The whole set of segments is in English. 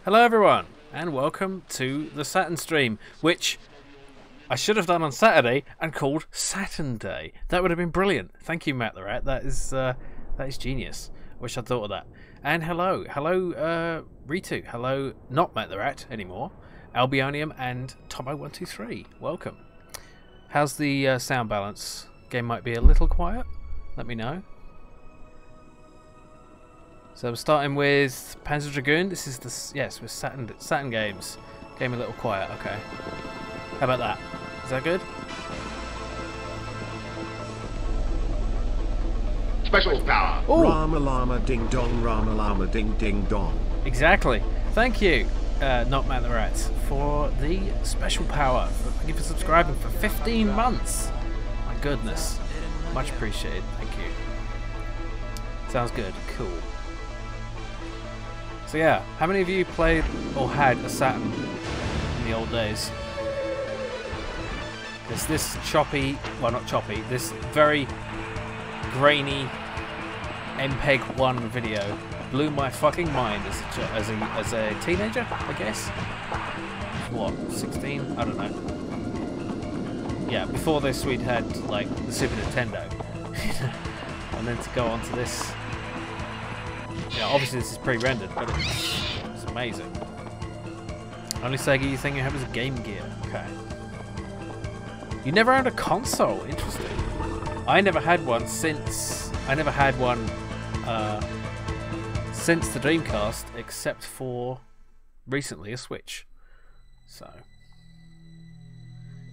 Hello everyone, and welcome to the Saturn stream, which I should have done on Saturday and called Saturn Day. That would have been brilliant. Thank you, Matt the Rat. That is genius. Wish I'd thought of that. And hello, Ritu. Hello, not Matt the Rat anymore. Albionium and Tomo123. Welcome. How's the sound balance? Game might be a little quiet. Let me know. So we're starting with Panzer Dragoon. This is the with Saturn games. Game a little quiet. Okay. How about that? Is that good? Special power. Ooh. Rama Lama Ding Dong, Rama Lama Ding Ding Dong. Exactly. Thank you, not Matt the Rat, for the special power. Thank you for subscribing for 15 months. My goodness. Much appreciated. Thank you. Sounds good. Cool. So yeah, how many of you played or had a Saturn in the old days? There's this choppy, well not choppy, this very grainy MPEG 1 video blew my fucking mind as a teenager, I guess. What, 16? I don't know. Yeah, before this we'd had like the Super Nintendo. And then to go on to this. Yeah, obviously this is pre-rendered, but it's amazing. Only Sega you think you have is a Game Gear. Okay. You never owned a console. Interesting. I never had one since the Dreamcast, except for recently a Switch. So,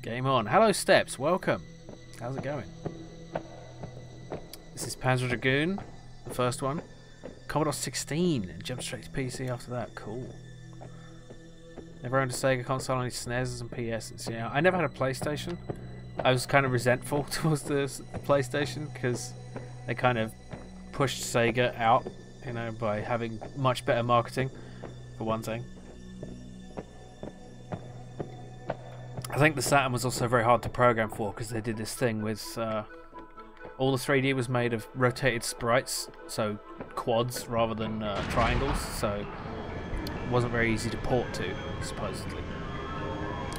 game on. Hello, Steps. Welcome. How's it going? This is Panzer Dragoon, the first one. Commodore 16 and jumped straight to PC after that. Cool. Never owned a Sega console, only SNES and PS. Yeah, I never had a PlayStation. I was kind of resentful towards the PlayStation because they kind of pushed Sega out, you know, by having much better marketing, for one thing. I think the Saturn was also very hard to program for because they did this thing with all the 3D was made of rotated sprites, so quads rather than triangles, so it wasn't very easy to port to, supposedly.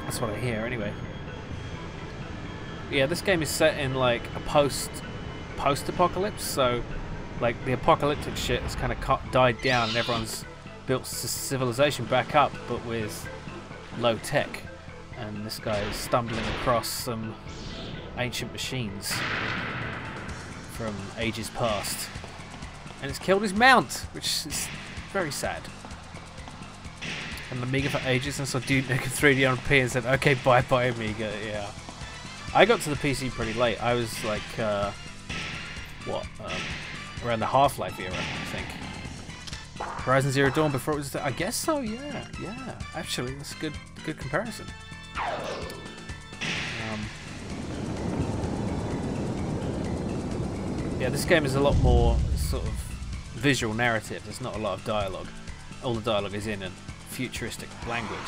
That's what I hear, anyway. Yeah, this game is set in like a post-apocalypse, so like the apocalyptic shit has kind of died down and everyone's built civilization back up, but with low tech. And this guy is stumbling across some ancient machines from ages past, and it's killed his mount, which is very sad. And Amiga for ages, and so Duke Nukem 3D on P and said, "Okay, bye bye Amiga." Yeah, I got to the PC pretty late. I was like, around the Half-Life era, I think. Horizon Zero Dawn before it was. I guess so. Yeah. Actually, that's a good comparison. Yeah, this game is a lot more sort of visual narrative. There's not a lot of dialogue. All the dialogue is in a futuristic language.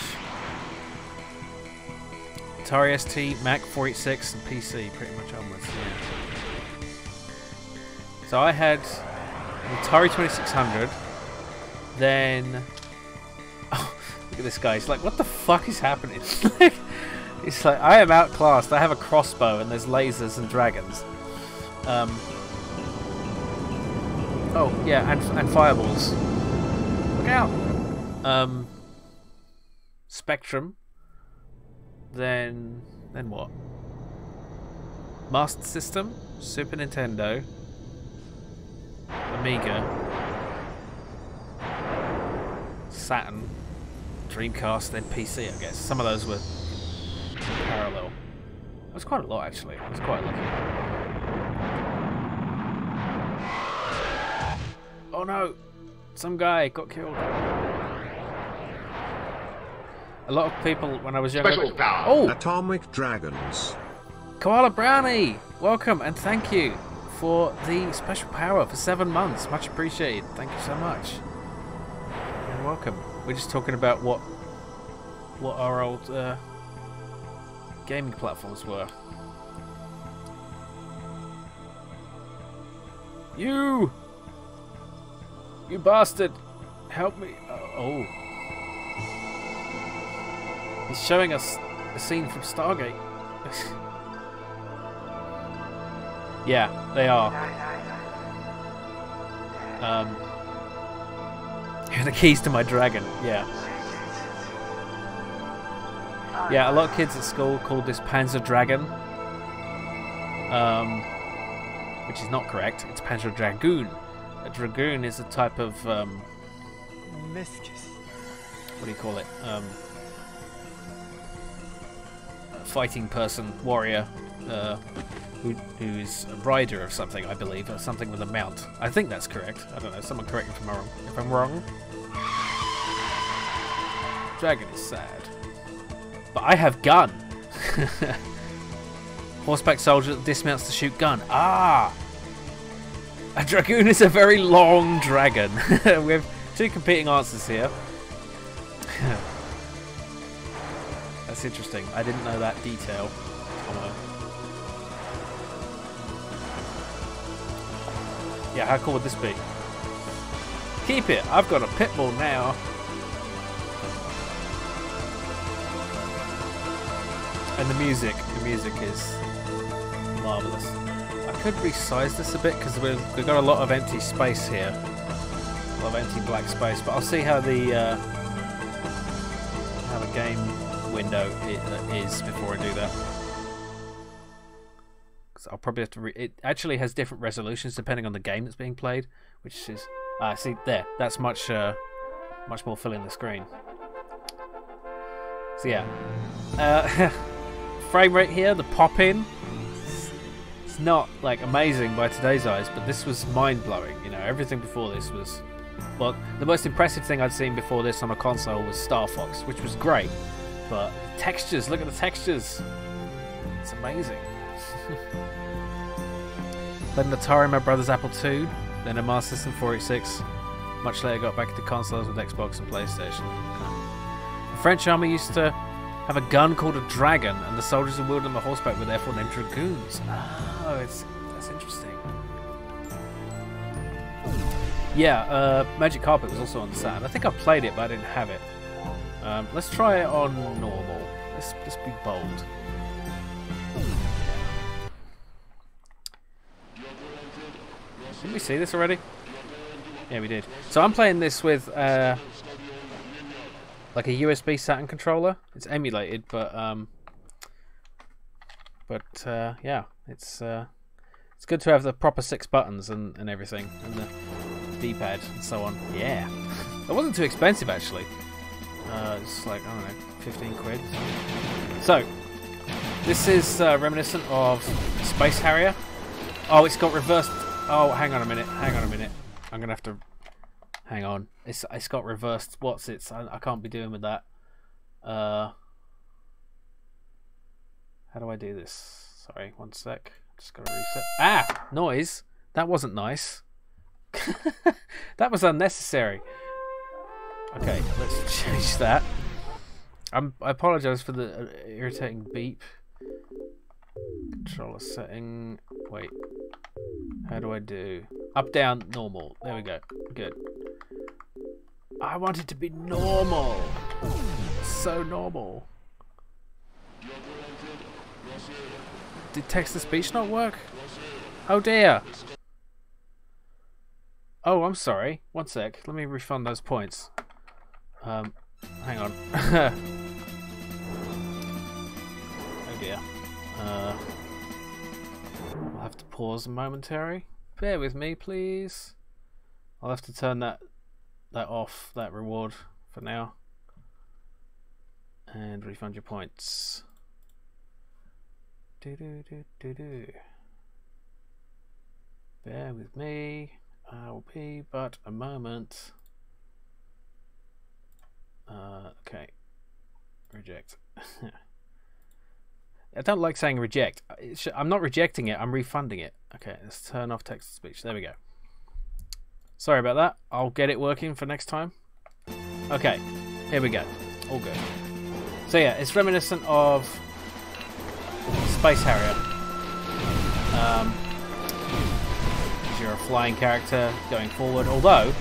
Atari ST, Mac 486, and PC pretty much onwards. Yeah. So I had an Atari 2600. Then, oh, look at this guy. He's like, what the fuck is happening? He's like, I am outclassed. I have a crossbow and there's lasers and dragons. Oh, yeah, and fireballs. Look out! Spectrum. Then what? Master System, Super Nintendo, Amiga, Saturn, Dreamcast, then PC, I guess. Some of those were parallel. That was quite a lot, actually. I was quite lucky. Oh no! Some guy got killed. A lot of people, when I was younger... Special power. Oh! Atomic Dragons. Koala Brownie! Welcome and thank you for the special power for 7 months. Much appreciated. Thank you so much. And welcome. We're just talking about what our old gaming platforms were. You bastard! Help me! Oh. He's showing us a scene from Stargate. Yeah, they are. Here are the keys to my dragon. Yeah. Yeah, a lot of kids at school called this Panzer Dragon. Which is not correct. It's Panzer Dragoon. A Dragoon is a type of... what do you call it? Fighting person, warrior, who's a rider of something, I believe, or something with a mount. I think that's correct. I don't know. Someone correct me if I'm wrong. Dragon is sad, but I have gun. Horseback soldier that dismounts to shoot gun. Ah, a dragoon is a very long dragon. We have two competing answers here. That's interesting. I didn't know that detail. Yeah, how cool would this be? Keep it. I've got a pit bull now. And the music is marvelous. I could resize this a bit because we've got a lot of empty space here, a lot of empty black space. But I'll see how the game window is before I do that. Because I'll probably have to. It actually has different resolutions depending on the game that's being played, which is see there. That's much more filling the screen. So yeah. Frame rate here, the pop in, it's not like amazing by today's eyes, but this was mind-blowing. You know, everything before this was, well, the most impressive thing I'd seen before this on a console was Star Fox, which was great, but the textures, look at the textures, it's amazing. Played an Atari, my brother's Apple II, then a Master System 486, much later got back into consoles with Xbox and PlayStation. The French army used to have a gun called a dragon, and the soldiers who wielded on the horseback were therefore named dragoons. Oh, that's interesting. Yeah, Magic Carpet was also on the Saturn. I think I played it, but I didn't have it. Let's try it on normal. Let's be bold. Didn't we see this already? Yeah, we did. So I'm playing this with like a USB Saturn controller. It's emulated, but yeah, it's good to have the proper 6 buttons and everything, and the D-pad and so on. Yeah, it wasn't too expensive actually. It's like, I don't know, 15 quid. So this is reminiscent of Space Harrier. Oh, it's got reversed. Oh, hang on a minute. I'm gonna have to. Hang on, it's got reversed. What's it? I can't be doing with that. How do I do this? Sorry, one sec. Just gotta reset. Ah, noise. That wasn't nice. That was unnecessary. Okay, let's change that. I apologise for the irritating beep. Controller setting. Wait. How do I do? Up, down, normal. There we go. Good. I want it to be normal. So normal. Did text-to-speech not work? Oh dear. Oh, I'm sorry. One sec. Let me refund those points. Hang on. Oh dear. I'll have to pause momentarily. Bear with me, please. I'll have to turn that off, that reward, for now. And refund your points. Bear with me. I'll be but a moment. Okay. Reject. I don't like saying reject. I'm not rejecting it, I'm refunding it. Okay, let's turn off text-to-speech. There we go. Sorry about that. I'll get it working for next time. Okay, here we go. All good. So yeah, it's reminiscent of Space Harrier. You're a flying character going forward. Although,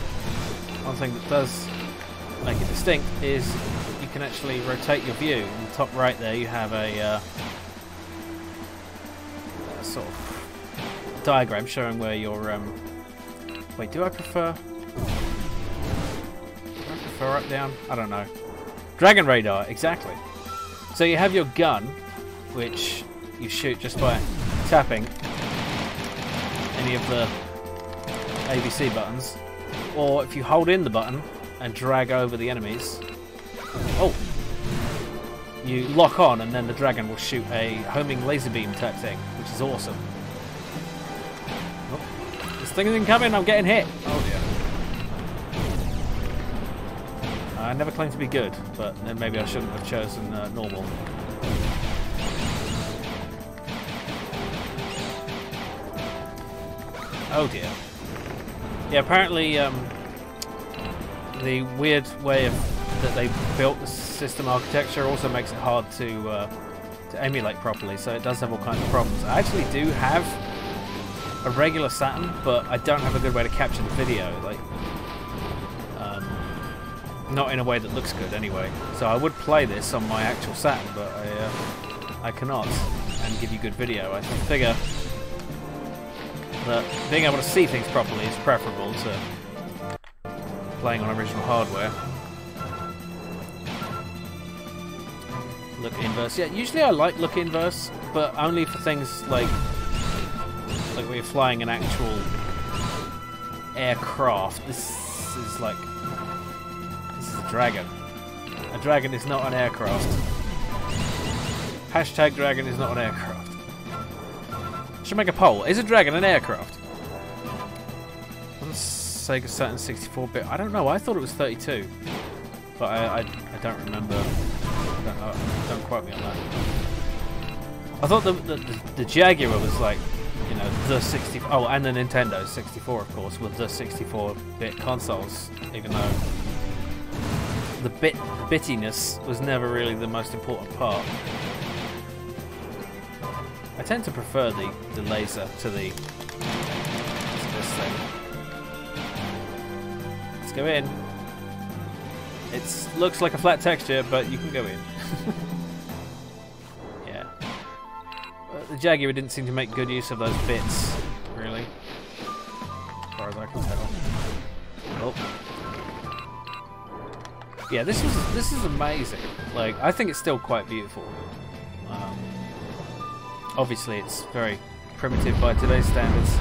one thing that does make it distinct is you can actually rotate your view. In the top right there, you have a sort of diagram showing where your wait, do I prefer up, down? I don't know. Dragon radar, exactly. So you have your gun, which you shoot just by tapping any of the ABC buttons, or if you hold in the button and drag over the enemies, oh, you lock on and then the dragon will shoot a homing laser beam type thing, which is awesome. Oh, this thing isn't coming, I'm getting hit. Oh dear. I never claimed to be good, but then maybe I shouldn't have chosen normal. Oh dear. Yeah, apparently the weird way that they built the system architecture also makes it hard to emulate properly, so it does have all kinds of problems. I actually do have a regular Saturn, but I don't have a good way to capture the video, like not in a way that looks good anyway. So I would play this on my actual Saturn, but I cannot and give you good video. I figure that being able to see things properly is preferable to playing on original hardware. Look inverse. Yeah, usually I like look inverse, but only for things like where you're flying an actual aircraft. This is a dragon. A dragon is not an aircraft. Hashtag dragon is not an aircraft. Should make a poll. Is a dragon an aircraft? Sega Saturn 64-bit. I don't know. I thought it was 32, but I don't remember. Don't quote me on that. I thought the Jaguar was like, you know, the 60. Oh, and the Nintendo 64, of course, with the 64-bit consoles. Even though the bittiness was never really the most important part. I tend to prefer the laser to this thing. Let's go in. It looks like a flat texture, but you can go in. Yeah. The Jaguar didn't seem to make good use of those bits, really, as far as I can tell. Oh. Yeah, this is amazing. Like, I think it's still quite beautiful. Obviously, it's very primitive by today's standards.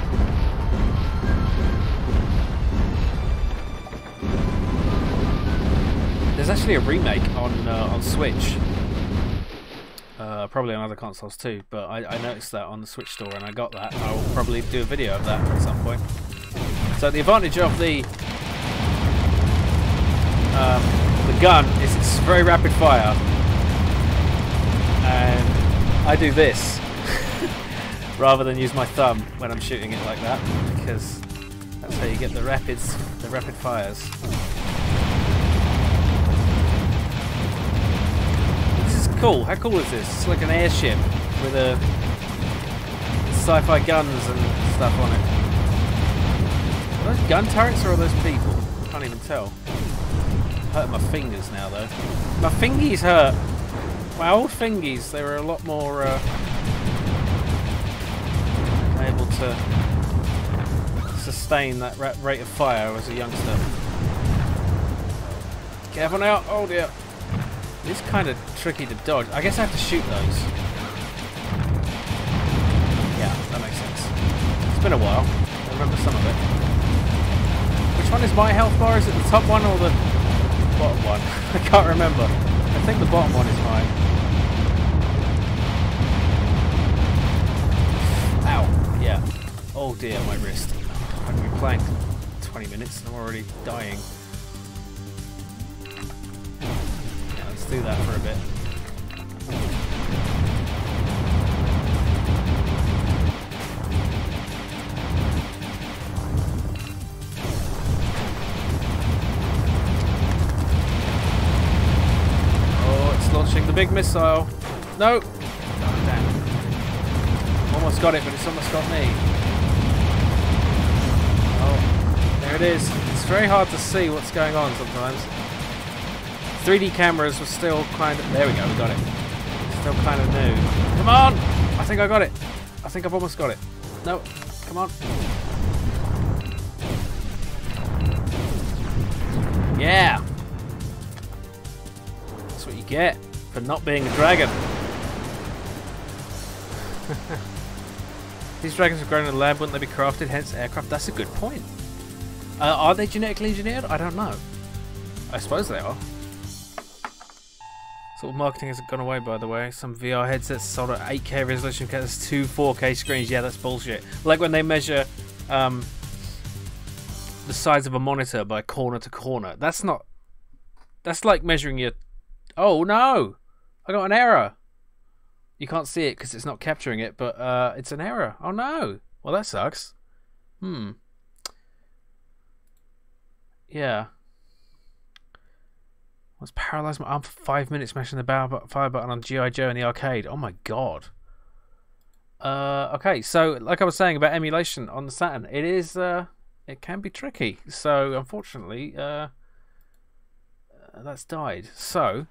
There's actually a remake on Switch. Probably on other consoles too, but I noticed that on the Switch store and I got that. I'll probably do a video of that at some point. So the advantage of the gun is it's very rapid fire, and I do this rather than use my thumb when I'm shooting it like that, because that's how you get the rapid fires. This is cool. How cool is this? It's like an airship with a sci-fi guns and stuff on it. Are those gun turrets or are those people? I can't even tell. Hurt my fingers now though. My fingies hurt. My old fingies, they were a lot more able to sustain that rate of fire as a youngster. Careful now. Oh dear. It's kind of tricky to dodge. I guess I have to shoot those. Yeah, that makes sense. It's been a while. I remember some of it. Which one is my health bar? Is it the top one or the bottom one? I can't remember. I think the bottom one is mine. Ow. Yeah. Oh dear, my wrist. I've been playing for 20 minutes and I'm already dying. Yeah, let's do that for a bit. Launching the big missile. No! Oh, damn. Almost got it, but it's almost got me. Oh, there it is. It's very hard to see what's going on sometimes. 3D cameras were still kind of... There we go, we got it. Still kind of new. Come on! I think I got it. I think I've almost got it. No, come on. Yeah! That's what you get for not being a dragon. These dragons are grown in the lab, wouldn't they be crafted, hence aircraft? That's a good point. Are they genetically engineered? I don't know. I suppose they are. Sort of marketing hasn't gone away, by the way. Some VR headsets sold at 8K resolution, there's 2 4K screens. Yeah, that's bullshit. Like when they measure the size of a monitor by corner to corner. That's not... That's like measuring your... Oh, no! I got an error. You can't see it because it's not capturing it, but it's an error. Oh, no! Well, that sucks. Yeah. I was paralyzed my arm for 5 minutes mashing the fire button on G.I. Joe in the arcade. Oh my god. Okay, so like I was saying about emulation on the Saturn, it is it can be tricky. So unfortunately, that's died. So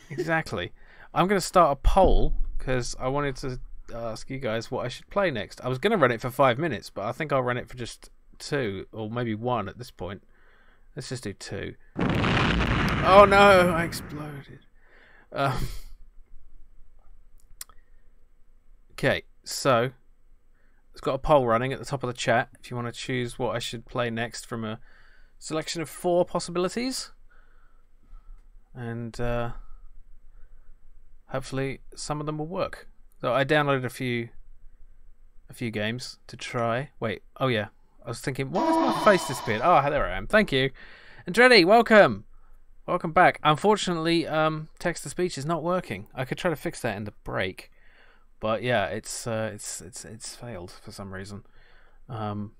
exactly, I'm going to start a poll because I wanted to ask you guys what I should play next. I was going to run it for 5 minutes, but I think I'll run it for just 2 or maybe 1 at this point. Let's just do 2. Oh no, I exploded. Okay, so it's got a poll running at the top of the chat if you want to choose what I should play next from a selection of 4 possibilities. And hopefully some of them will work. So I downloaded a few games to try. Wait, oh yeah. I was thinking, why has my face disappeared? Oh, there I am. Thank you. Andretti, welcome. Welcome back. Unfortunately, text-to-speech is not working. I could try to fix that in the break, but yeah, it's failed for some reason. But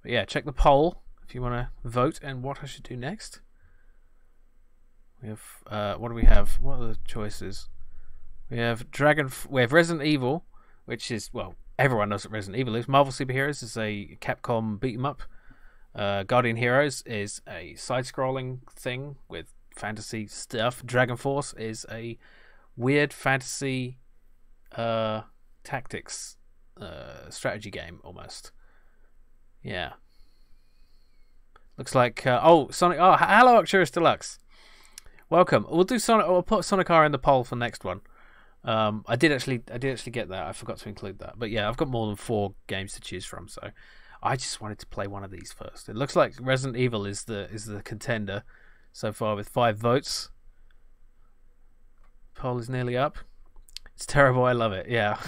yeah, check the poll if you want to vote and what I should do next. We have what do we have? What are the choices? We have we have Resident Evil, which is, well, everyone knows what Resident Evil is. Marvel Superheroes is a Capcom beat 'em up. Guardian Heroes is a side-scrolling thing with fantasy stuff. Dragonforce is a weird fantasy tactics strategy game almost. Yeah. Looks like Sonic. Oh, hello, Arcturus Deluxe. Welcome. We'll do Sonic. We'll put Sonic R in the poll for next one. I did actually get that. I forgot to include that. But yeah, I've got more than 4 games to choose from, so I just wanted to play one of these first. It looks like Resident Evil is the contender so far with 5 votes. Poll is nearly up. It's terrible. I love it. Yeah.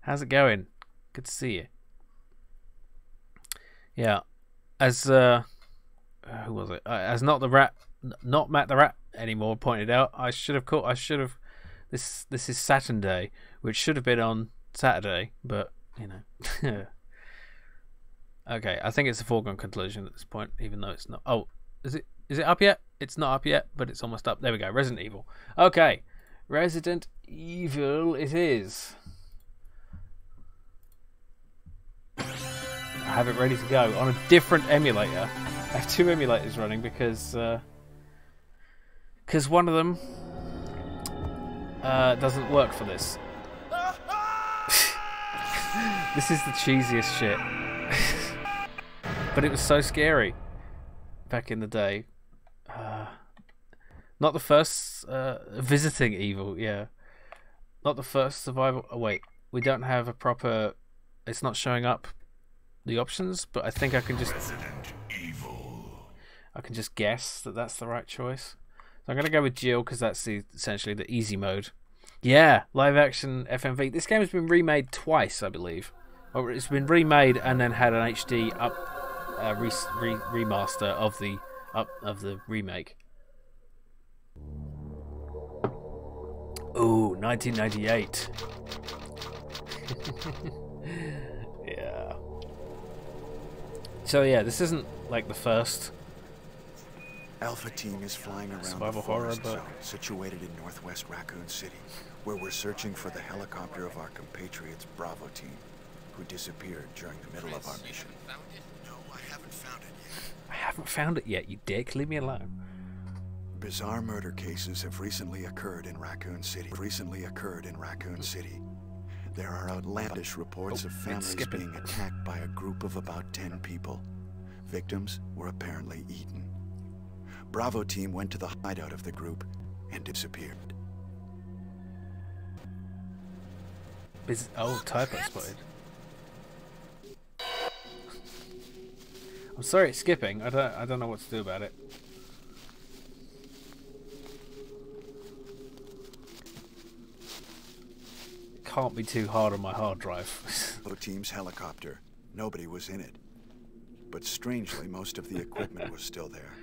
How's it going? Good to see you. Yeah. As who was it? As not Matt the Rat anymore pointed out, I should have this is Saturn Day, which should have been on Saturday, but you know. Okay, I think it's a foregone conclusion at this point, even though it's not. Oh, is it up yet? It's not up yet, but it's almost up. There we go. Resident Evil. Okay, Resident Evil it is. I have it ready to go on a different emulator. I have 2 emulators running because one of them doesn't work for this. This is the cheesiest shit. But it was so scary back in the day. Not the first visiting evil, yeah. Not the first survival. Oh wait, we don't have a proper. It's not showing up the options, but I think I can just. Resident Evil. I can just guess that that's the right choice. So I'm gonna go with Jill because that's essentially the easy mode. Yeah, live action FMV. This game has been remade twice, I believe. Or it's been remade and then had an HD remaster of the remake. Ooh, 1998. Yeah. So yeah, this isn't like the first Alpha Team is flying around survival the horror, forest but zone situated in northwest Raccoon City, where we're searching for the helicopter of our compatriots Bravo Team, who disappeared during the middle of our mission. No, I haven't found it yet. I haven't found it yet, you dick. Leave me alone. Bizarre murder cases have recently occurred in Raccoon City. There are outlandish reports of families being attacked by a group of about 10 people. Victims were apparently eaten. Bravo team went to the hideout of the group and disappeared. Oh, typo spotted. I'm sorry it's skipping. I don't know what to do about it. It can't be too hard on my hard drive. Bravo team's helicopter. Nobody was in it. But strangely, most of the equipment was still there.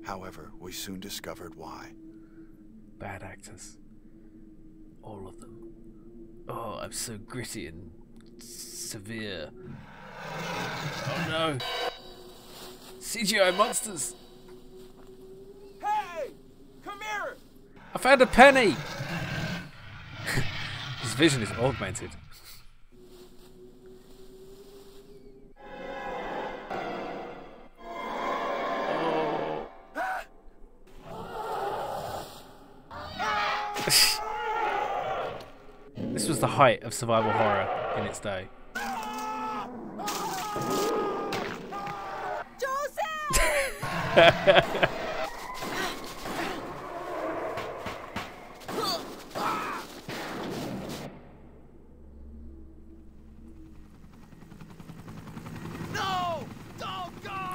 However, we soon discovered why. Bad actors. All of them. Oh, I'm so gritty and severe. Oh no! CGI monsters! Hey! Come here! I found a penny! His vision is augmented. This was the height of survival horror in its day. No! Don't go!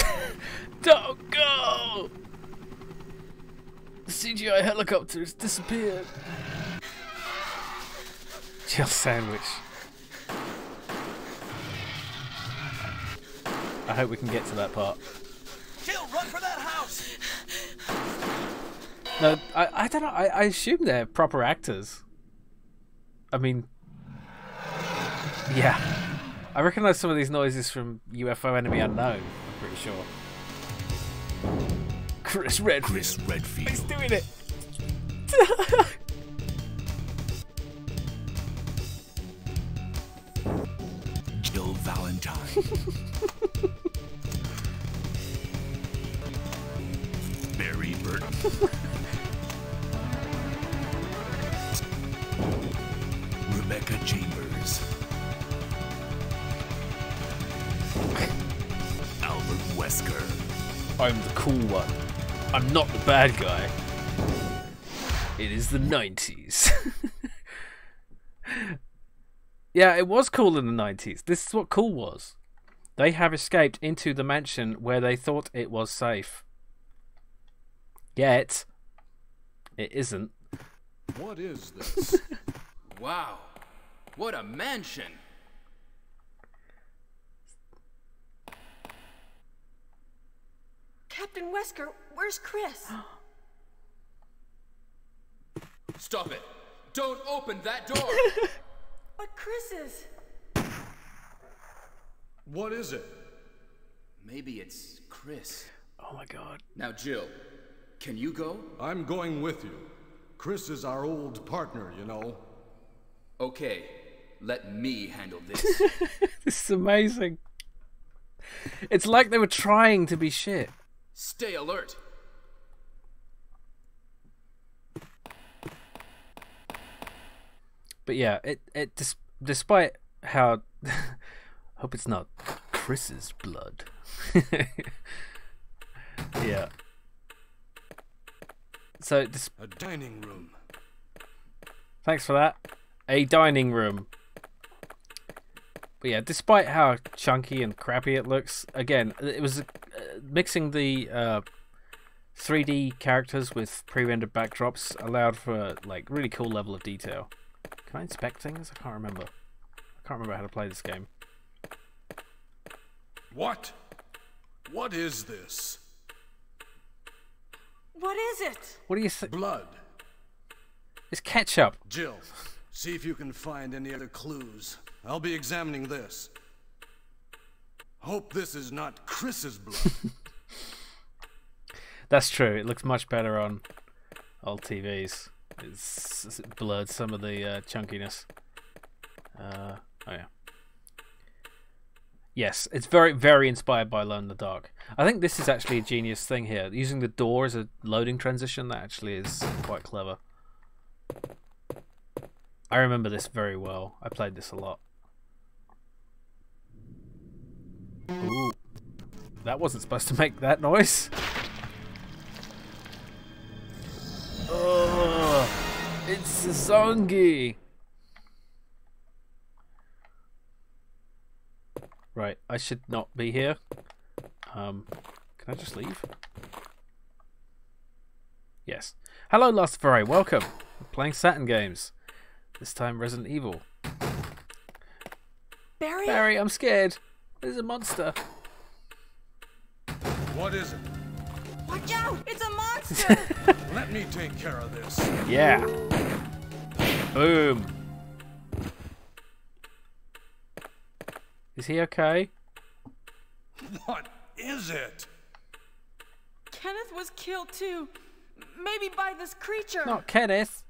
Don't go! The CGI helicopter has disappeared. Jill sandwich. I hope we can get to that part. Jill, run for that house! No, I don't know. I assume they're proper actors. I mean, yeah. I recognise some of these noises from UFO Enemy Unknown, I'm pretty sure. Chris Redfield. He's doing it! Jill Valentine. Barry Burton. Rebecca Chambers. Albert Wesker. I'm the cool one. I'm not the bad guy. It is the 90s. Yeah, it was cool in the 90s. This is what cool was. They have escaped into the mansion where they thought it was safe. Yet, it isn't. What is this? Wow. What a mansion! Captain Wesker, where's Chris? Stop it! Don't open that door! But Chris is... What is it? Maybe it's Chris. Oh my god. Now, Jill, can you go? I'm going with you. Chris is our old partner, you know. Okay, let me handle this. This is amazing. It's like they were trying to be shit. Stay alert. But yeah, despite how... hope it's not Chris's blood. Yeah. So, A dining room. thanks for that. A dining room. But yeah, despite how chunky and crappy it looks, again, it was mixing the 3D characters with pre-rendered backdrops allowed for like really cool level of detail. Can I inspect things? I can't remember. I can't remember how to play this game. What? What is this? What is it? What do you think? Blood. It's ketchup. Jill, see if you can find any other clues. I'll be examining this. Hope this is not Chris's blood. That's true. It looks much better on old TVs. It's blurred some of the chunkiness. Oh yeah. Yes, it's very, very inspired by Alone in the Dark. I think this is actually a genius thing here. Using the door as a loading transition, that actually is quite clever. I remember this very well. I played this a lot. Ooh. That wasn't supposed to make that noise. Ugh, it's a zombie. Right, I should not be here. Can I just leave? Yes. Hello, Last Ferrari. Welcome. We're playing Saturn games. This time, Resident Evil. Barry? Barry, I'm scared. There's a monster. What is it? Watch out! It's a monster! Let me take care of this. Yeah. Boom. Is he okay? What is it? Kenneth was killed too. Maybe by this creature. Not Kenneth.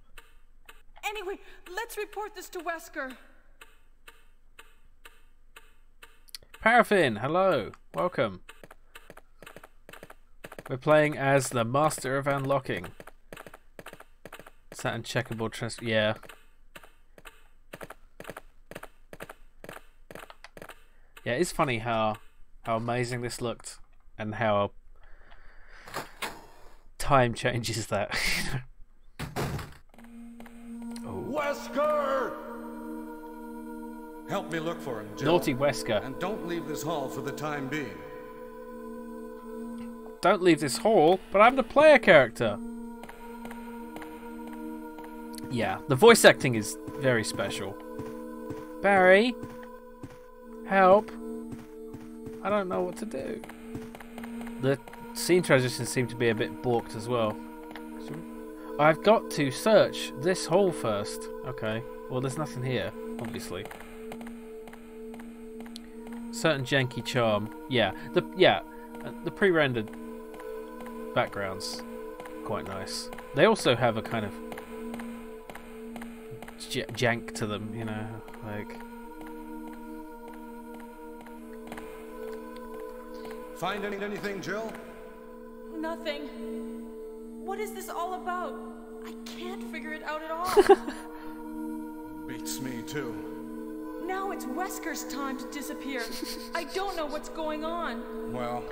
Anyway, let's report this to Wesker. Paraffin, hello. Welcome. We're playing as the Master of Unlocking. Saturn checkerboard trans... Yeah. Yeah, it's funny how amazing this looked and how time changes that. Oh. Wesker! Help me look for him, Jill. Naughty Wesker. And don't leave this hall for the time being. Don't leave this hall, but I'm the player character. Yeah, the voice acting is very special. Barry? Help. I don't know what to do. The scene transitions seem to be a bit balked as well. I've got to search this hall first. Okay. Well, there's nothing here, obviously. Certain janky charm. Yeah. The pre-rendered backgrounds quite nice. They also have a kind of jank to them, you know, like. Find anything, Jill? Nothing. What is this all about? I can't figure it out at all. Beats me too. Now it's Wesker's time to disappear. I don't know what's going on. Well,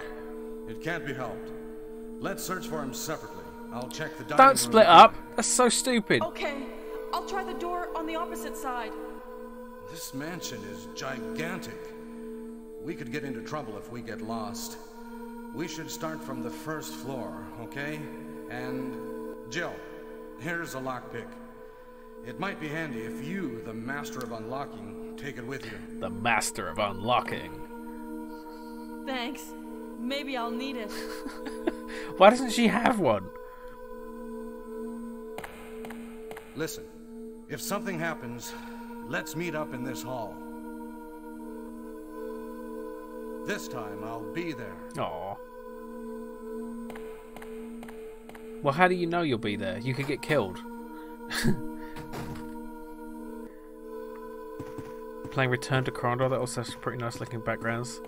it can't be helped. Let's search for him separately. I'll check the dining Don't room. split up. That's so stupid. Okay, I'll try the door on the opposite side. This mansion is gigantic. We could get into trouble if we get lost. We should start from the first floor, okay? And Jill, here's a lockpick. It might be handy if you, the Master of Unlocking, take it with you. The Master of Unlocking. Thanks. Maybe I'll need it. Why doesn't she have one? Listen, if something happens, let's meet up in this hall. This time, I'll be there. Aw. Well, how do you know you'll be there? You could get killed. Playing Return to Crondor, that also has pretty nice looking backgrounds.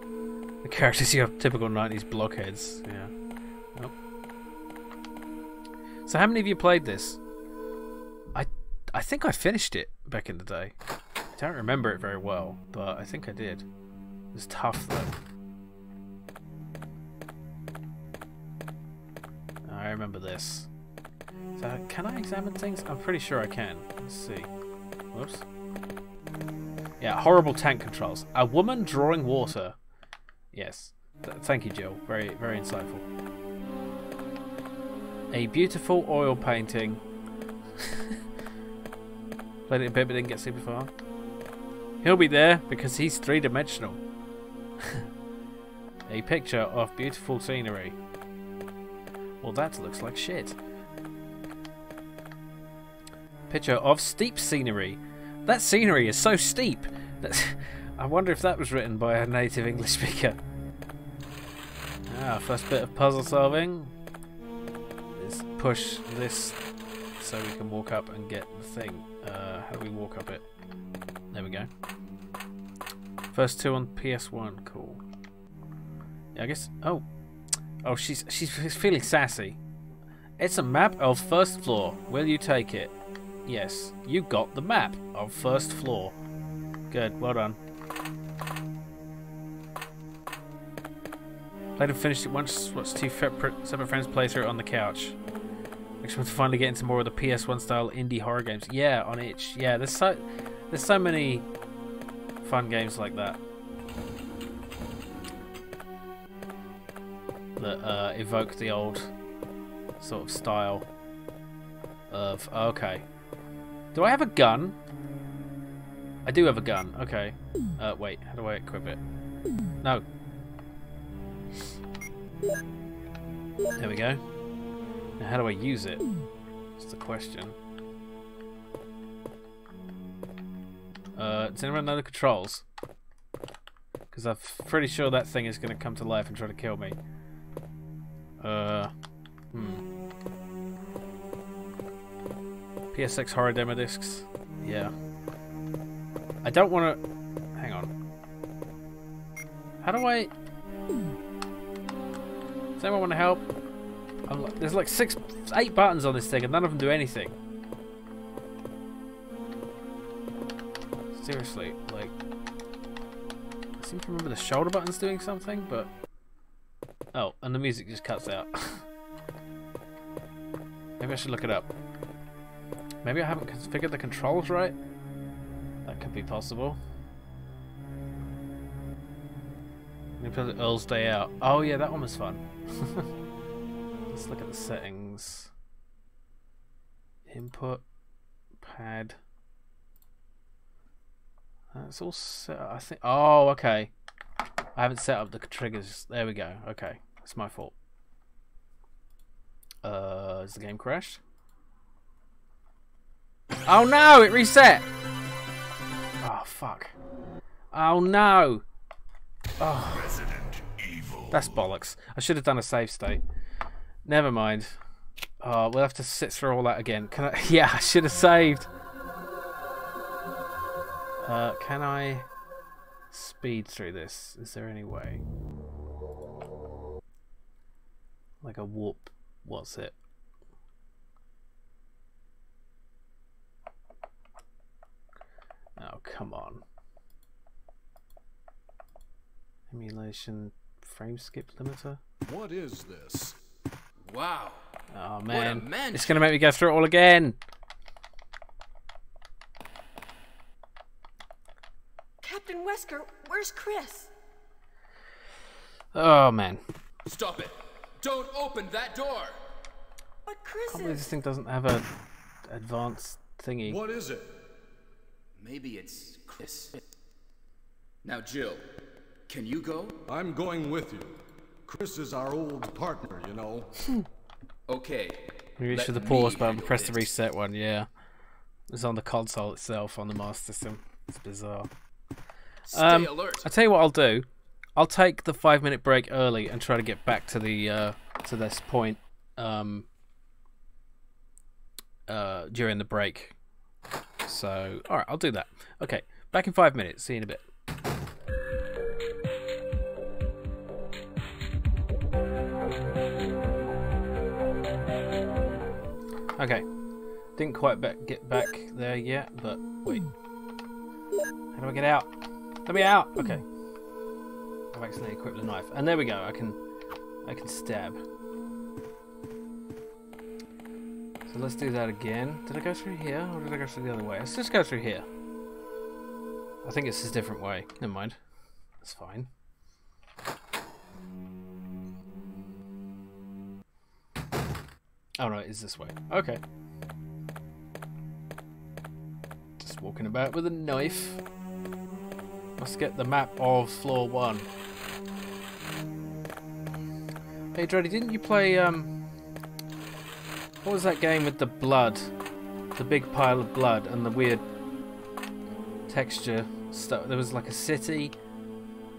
The characters, you have typical 90s blockheads. Yeah. Nope. So how many of you played this? I think I finished it back in the day. I don't remember it very well, but I think I did. It was tough though. I remember this. So can I examine things? I'm pretty sure I can. Let's see. Whoops. Yeah, horrible tank controls. A woman drawing water. Yes. Thank you, Jill. Very, very insightful. A beautiful oil painting. Played it a bit but didn't get super far. He'll be there because he's three-dimensional. A picture of beautiful scenery. Well, that looks like shit. Picture of steep scenery. That scenery is so steep. I wonder if that was written by a native English speaker. Ah, first bit of puzzle solving. Let's push this so we can walk up and get the thing. How do we walk up it? There we go. First two on PS1. Cool. Yeah, I guess. Oh, she's feeling sassy. It's a map of first floor. Will you take it? Yes, you got the map of first floor. Good. Well done. Played and finished it once. Watched two separate friends play through it on the couch. Makes me want to finally get into more of the PS1 style indie horror games. Yeah, on itch. Yeah, there's so many fun games like that that evoke the old sort of style of. Okay, do I have a gun? I do have a gun. Okay. Wait, how do I equip it? No. There we go. Now how do I use it? That's the question. Does anyone know the controls? Because I'm pretty sure that thing is going to come to life and try to kill me. PSX horror demo discs. Yeah. I don't want to... Hang on. How do I... Does anyone want to help? There's like 8 buttons on this thing and none of them do anything. Seriously, like... I seem to remember the shoulder buttons doing something, but... Oh, and the music just cuts out. Maybe I should look it up. Maybe I haven't configured the controls right? That could be possible. Maybe play the Earl's Day Out. Oh yeah, that one was fun. Let's look at the settings. Input. Pad. That's all set up, I think. Oh, okay. I haven't set up the triggers. There we go. Okay. It's my fault. Is the game crashed? Oh no! It reset! Oh, fuck. Oh no! Oh. Resident Evil. That's bollocks. I should have done a save state. Never mind. Oh, we'll have to sit through all that again. Can I? Yeah, I should have saved. Can I speed through this? Is there any way? Like a warp. What's it? Oh, come on. Emulation frame skip limiter? What is this? Wow. Oh What a man, mansion. it's gonna make me go through it all again. Captain Wesker, where's Chris? Oh man, Stop it! Don't open that door! But Chris I believe this is... thing doesn't have a advanced thingy. What is it? Maybe it's Chris. Now, Jill, can you go? I'm going with you. Chris is our old partner, you know. Okay. You reach let for the me pause button, handle press the this. reset one, yeah. It's on the console itself, on the Master System. It's bizarre. Stay alert. I'll tell you what I'll do. I'll take the 5-minute break early and try to get back to the to this point during the break. So, alright, I'll do that. Okay, back in 5 minutes. See you in a bit. Okay, didn't quite get back there yet, but wait. How do I get out? Let me out! Okay. I've accidentally equipped the knife. And there we go, I can stab. So let's do that again. Did I go through here, or did I go through the other way? Let's just go through here. I think it's a different way. Never mind. That's fine. Oh no, it is this way. Okay. Just walking about with a knife. Let's get the map of floor 1. Hey Dreddy, didn't you play what was that game with the blood? The big pile of blood and the weird texture stuff. There was like a city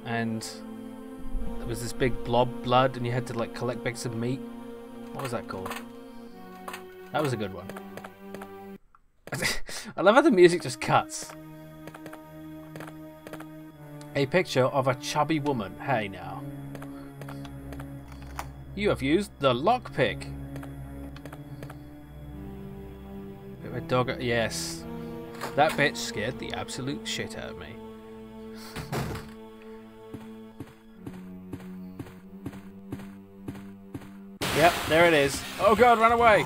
and there was this big blob blood and you had to like collect bits of meat. What was that called? That was a good one. I love how the music just cuts. A picture of a chubby woman. Hey now. You have used the lockpick. A dog. Yes. That bitch scared the absolute shit out of me. Yep, there it is. Oh god, run away!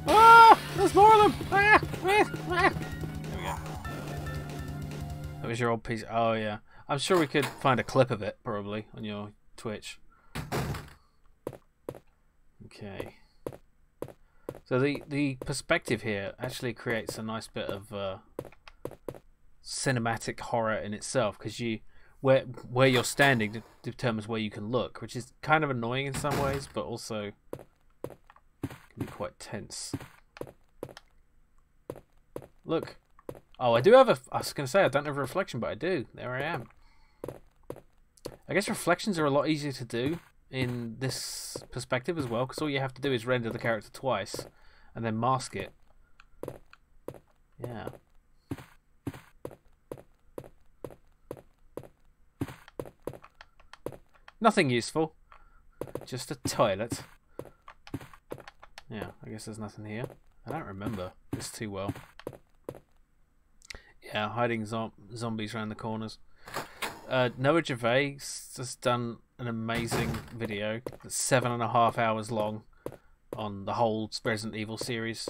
Ah! There's more of them! Ah! Ah! Ah! There we go. That was your old piece. Oh yeah. I'm sure we could find a clip of it, probably, on your Twitch. Okay. So the perspective here actually creates a nice bit of cinematic horror in itself, because where you're standing determines where you can look, which is kind of annoying in some ways, but also can be quite tense. Look. Oh, I do have a... I was going to say I don't have a reflection, but I do. There I am. I guess reflections are a lot easier to do in this perspective as well, because all you have to do is render the character twice and then mask it. Yeah. Nothing useful. Just a toilet. Yeah, I guess there's nothing here. I don't remember this too well. Yeah, hiding zombies around the corners. Noah Gervais has done an amazing video that's 7.5 hours long on the whole Resident Evil series,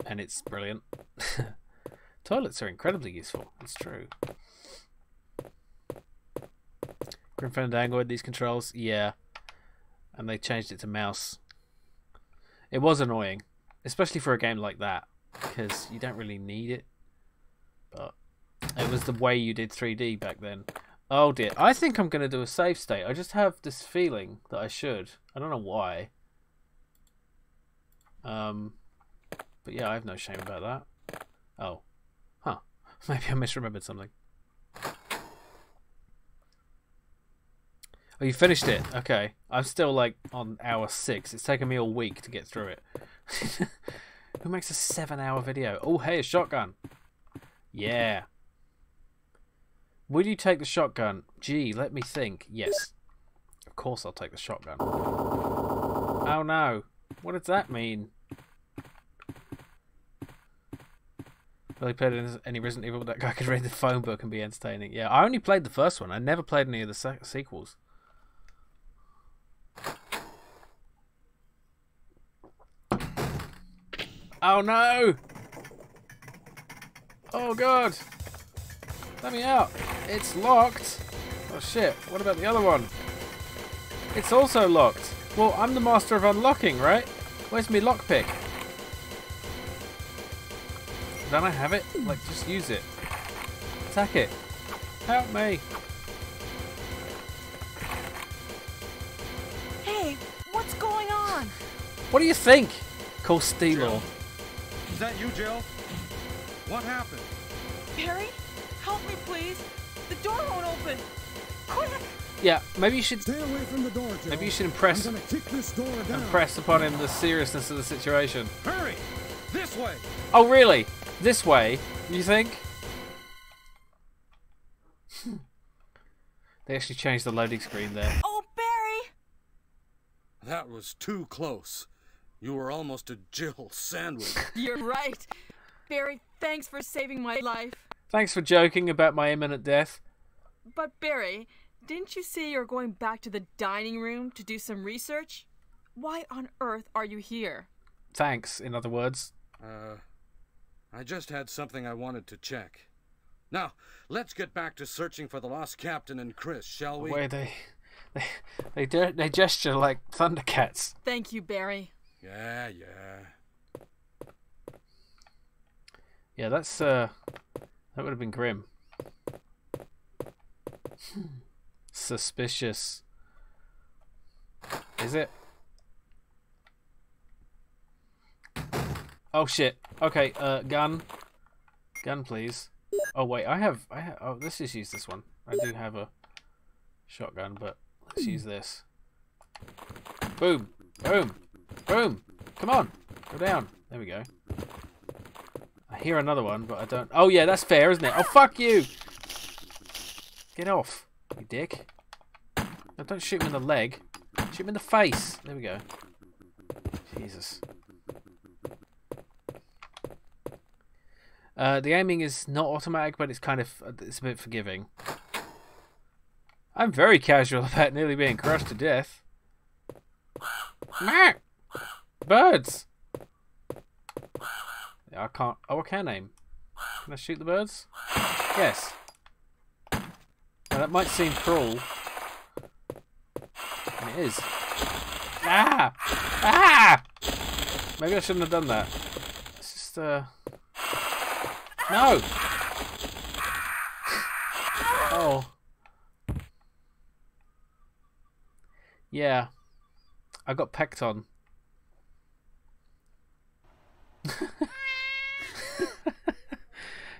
and it's brilliant. Toilets are incredibly useful, it's true. Grim Fandango had these controls, yeah, and they changed it to mouse. It was annoying, especially for a game like that, because you don't really need it, but it was the way you did 3D back then. Oh dear, I think I'm going to do a save state. I just have this feeling that I should. I don't know why. But yeah, I have no shame about that. Oh. Huh. Maybe I misremembered something. Oh, you finished it? Okay. I'm still like on hour 6. It's taken me a week to get through it. Who makes a 7-hour video? Oh, hey, a shotgun. Yeah. Would you take the shotgun? Gee, let me think. Yes. Of course I'll take the shotgun. Oh no. What does that mean? Really played any Resident Evil, but that guy could read the phone book and be entertaining. Yeah, I only played the first one. I never played any of the sequels. Oh no! Oh god! Let me out! It's locked! Oh shit, what about the other one? It's also locked! Well, I'm the master of unlocking, right? Where's me lockpick? Don't I have it? Like, just use it. Attack it. Help me! Hey, what's going on? What do you think? Call Steelor. Is that you, Jill? What happened? Barry, help me please. The door won't open. Quick! Yeah, maybe you should. Stay away from the door, Jill. Maybe you should impress. I'm gonna kick this door down. Impress upon him the seriousness of the situation. Hurry! This way! Oh really? This way? You think? They actually changed the loading screen there. Oh, Barry! That was too close. You were almost a Jill sandwich. You're right. Barry, thanks for saving my life. Thanks for joking about my imminent death. But Barry, didn't you say you're going back to the dining room to do some research? Why on earth are you here? Thanks, in other words. I just had something I wanted to check. Now, let's get back to searching for the lost captain and Chris, shall we? Where they gesture like Thundercats. Thank you, Barry. Yeah. Yeah, that's that would have been grim. Suspicious. Is it? Oh shit. Okay, gun, please. Oh wait, I have. Oh, let's just use this one. I do have a shotgun, but let's use this. Boom, boom, boom. Come on, go down. There we go. I hear another one, but I don't. Oh yeah, that's fair, isn't it? Oh fuck you! Get off, you dick. No, don't shoot him in the leg. Shoot him in the face. There we go. Jesus. The aiming is not automatic, but it's kind of it's a bit forgiving. I'm very casual about nearly being crushed to death. Birds. I can't. Oh, I can aim. Can I shoot the birds? Yes. Now, that might seem cruel. And it is. Ah! Ah! Maybe I shouldn't have done that. It's just, No! Oh. Yeah. I got pecked on.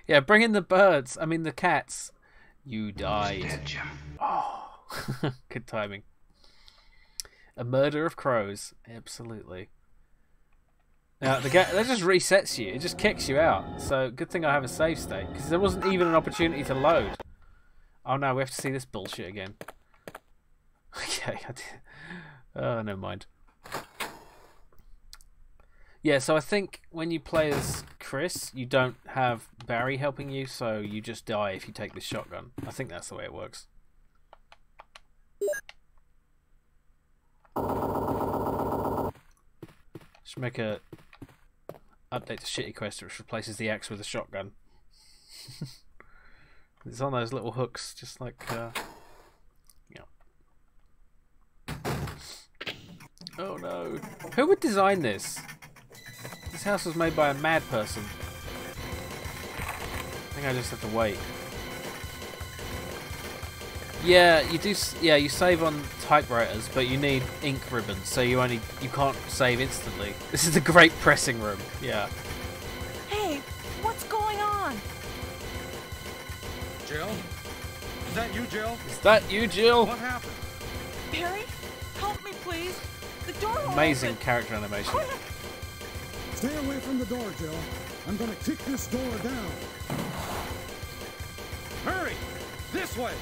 Yeah, bring in the birds. I mean the cats. You died. Oh, good timing. A murder of crows. Absolutely. Now that just resets you. It just kicks you out. So good thing I have a save state because there wasn't even an opportunity to load. Oh no, we have to see this bullshit again. Okay. Oh, never mind. Yeah, so I think when you play as Chris, you don't have Barry helping you, so you just die if you take the shotgun. I think that's the way it works. Should make a update to Shitty Quest which replaces the axe with a shotgun. It's on those little hooks, just like yeah. Oh no! Who would design this? This house was made by a mad person. I think I just have to wait. Yeah, you do. Yeah, you save on typewriters, but you need ink ribbons, so you can't save instantly. This is the great pressing room. Yeah. Hey, what's going on? Jill? Is that you, Jill? Is that you, Jill? What happened? Barry, help me, please. The door won't Amazing open. character animation. Stay away from the door, Jill. I'm gonna kick this door down. Hurry! This way!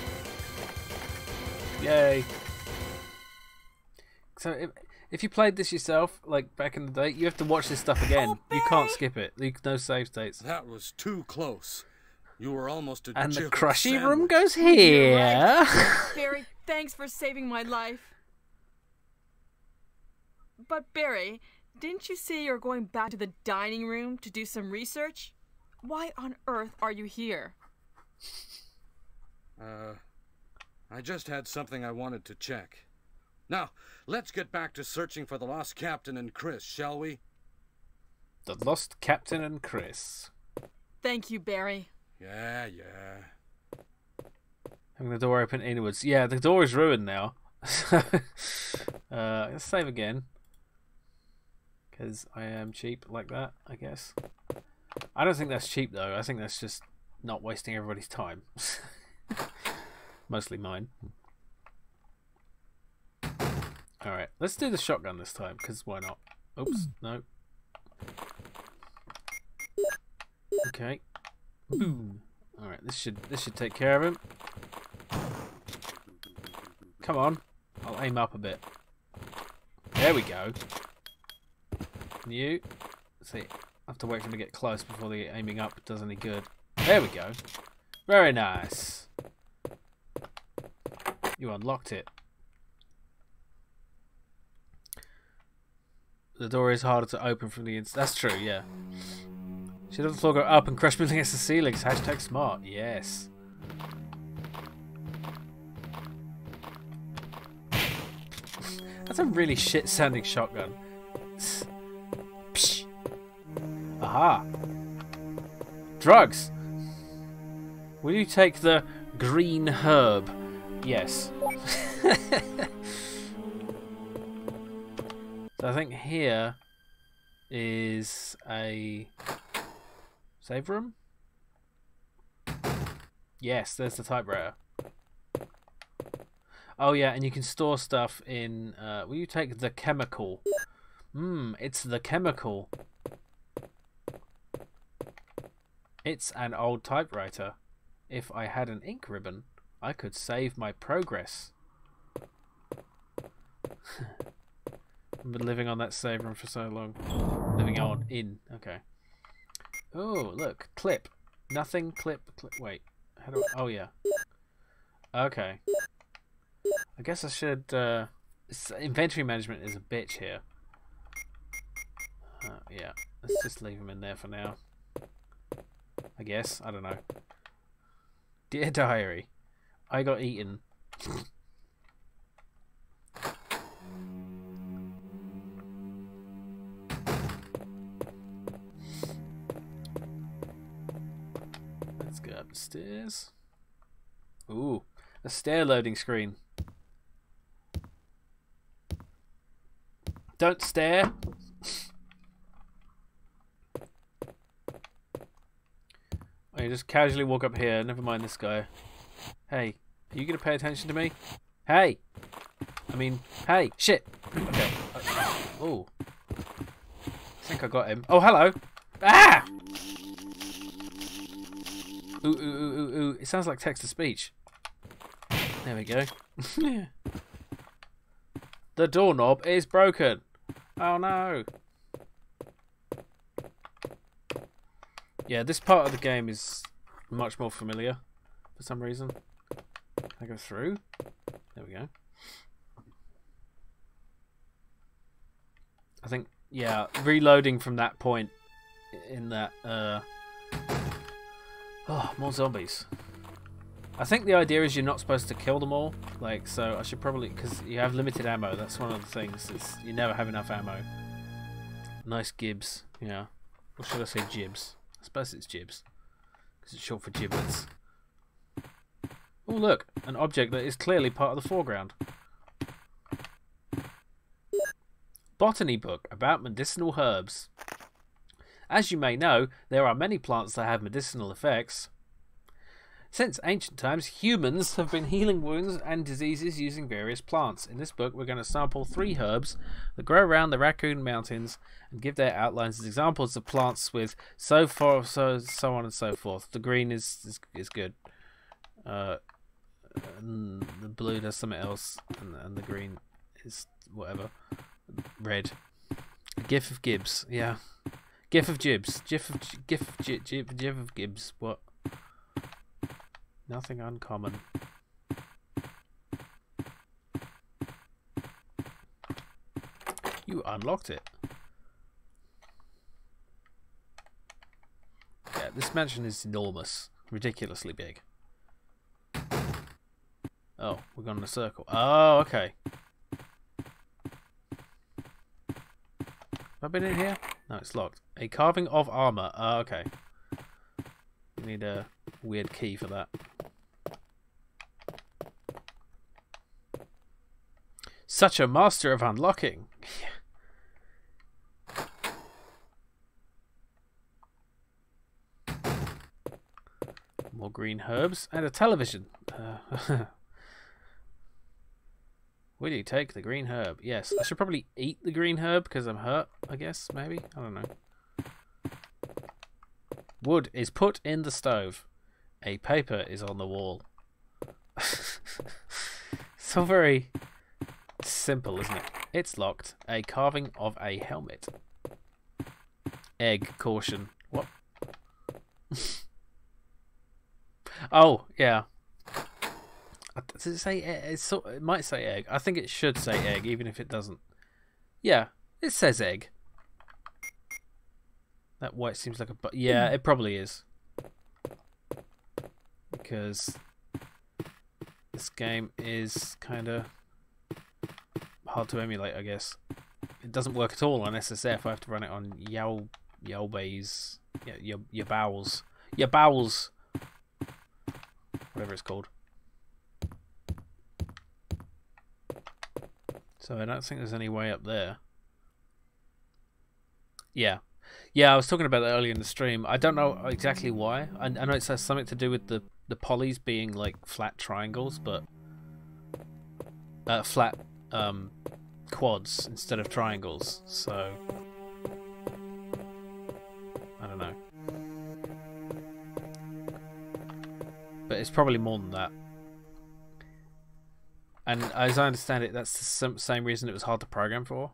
Yay. So if you played this yourself, like back in the day, you have to watch this stuff again. You can't skip it. No save states. That was too close. You were almost a And the jibber crushy sandwich. room goes here. Right. Barry, thanks for saving my life. But Barry, didn't you say you're going back to the dining room to do some research? Why on earth are you here? I just had something I wanted to check. Now, let's get back to searching for the lost captain and Chris, shall we? The lost captain and Chris. Thank you, Barry. Yeah. Having the door open inwards. Yeah, the door is ruined now. Let's save again. Because I am cheap like that, I guess. I don't think that's cheap, though. I think that's just not wasting everybody's time. Mostly mine. Alright, let's do the shotgun this time, because why not? Oops, no. Okay. Boom. Alright, this should take care of him. Come on. I'll aim up a bit. There we go. You. Let's see. I have to wait for him to get close before the aiming up does any good. There we go. Very nice. You unlocked it. The door is harder to open from the inside. That's true, yeah. Should have the floor go up and crush me against the ceilings. Hashtag smart. Yes. That's a really shit sounding shotgun. Psh. Aha. Drugs. Will you take the green herb? Yes. So I think here is a save room. Yes, there's the typewriter. Oh yeah, and you can store stuff in. Will you take the chemical? It's the chemical. It's an old typewriter. If I had an ink ribbon, I could save my progress. I've been living on that save room for so long. Living on in. Okay. Oh, look. Clip. Nothing. Clip. Clip. Wait. How do I... Oh, yeah. Okay. I guess I should... inventory management is a bitch here. Yeah. Let's just leave them in there for now. I guess. I don't know. Dear Diary. I got eaten. Let's go up the stairs. Ooh, a stair loading screen. Don't stare. Oh, you just casually walk up here. Never mind this guy. Hey, are you gonna pay attention to me? Hey! I mean, hey! Shit! Okay. Oh. I think I got him. Oh, hello! Ah! Ooh, ooh, ooh, ooh, ooh. It sounds like text-to-speech. There we go. The doorknob is broken. Oh, no. Yeah, this part of the game is much more familiar for some reason. Can I go through? There we go. I think, yeah, reloading from that point in that, oh, more zombies. I think the idea is you're not supposed to kill them all. Like, so I should probably, because you have limited ammo. That's one of the things. Is you never have enough ammo. Nice gibs, yeah. Or should I say jibs? I suppose it's jibs, because it's short for giblets. Oh, look, an object that is clearly part of the foreground. Botany book about medicinal herbs. As you may know, there are many plants that have medicinal effects. Since ancient times, humans have been healing wounds and diseases using various plants. In this book, we're going to sample 3 herbs that grow around the Raccoon Mountains and give their outlines as examples of plants with so on and so forth. The green is good. And the blue does something else, and the green is whatever. Red. Gif of Gibbs, yeah. Gif of Gibbs. Gif of Gibbs. What? Nothing uncommon. You unlocked it. Yeah, this mansion is enormous. Ridiculously big. Oh, we're going in a circle. Oh, okay. Have I been in here? No, it's locked. A carving of armor. Oh, okay. We need a weird key for that. Such a master of unlocking. More green herbs and a television. Will you take the green herb? Yes. I should probably eat the green herb because I'm hurt, I guess, maybe? I don't know. Wood is put in the stove. A paper is on the wall. So very simple, isn't it? It's locked. A carving of a helmet. Egg caution. What? Oh, yeah. Does it say egg? It might say egg. I think it should say egg, even if it doesn't. Yeah, it says egg. That white seems like a... Yeah, it probably is. Because this game is kind of hard to emulate, I guess. It doesn't work at all on SSF. I have to run it on Yowbase. Yeah, your bowels. Your bowels. Whatever it's called. So I don't think there's any way up there. Yeah. Yeah, I was talking about that earlier in the stream. I don't know exactly why. I know it has something to do with the polys being like flat triangles, but flat quads instead of triangles. So I don't know. But it's probably more than that. And as I understand it, that's the same reason it was hard to program for.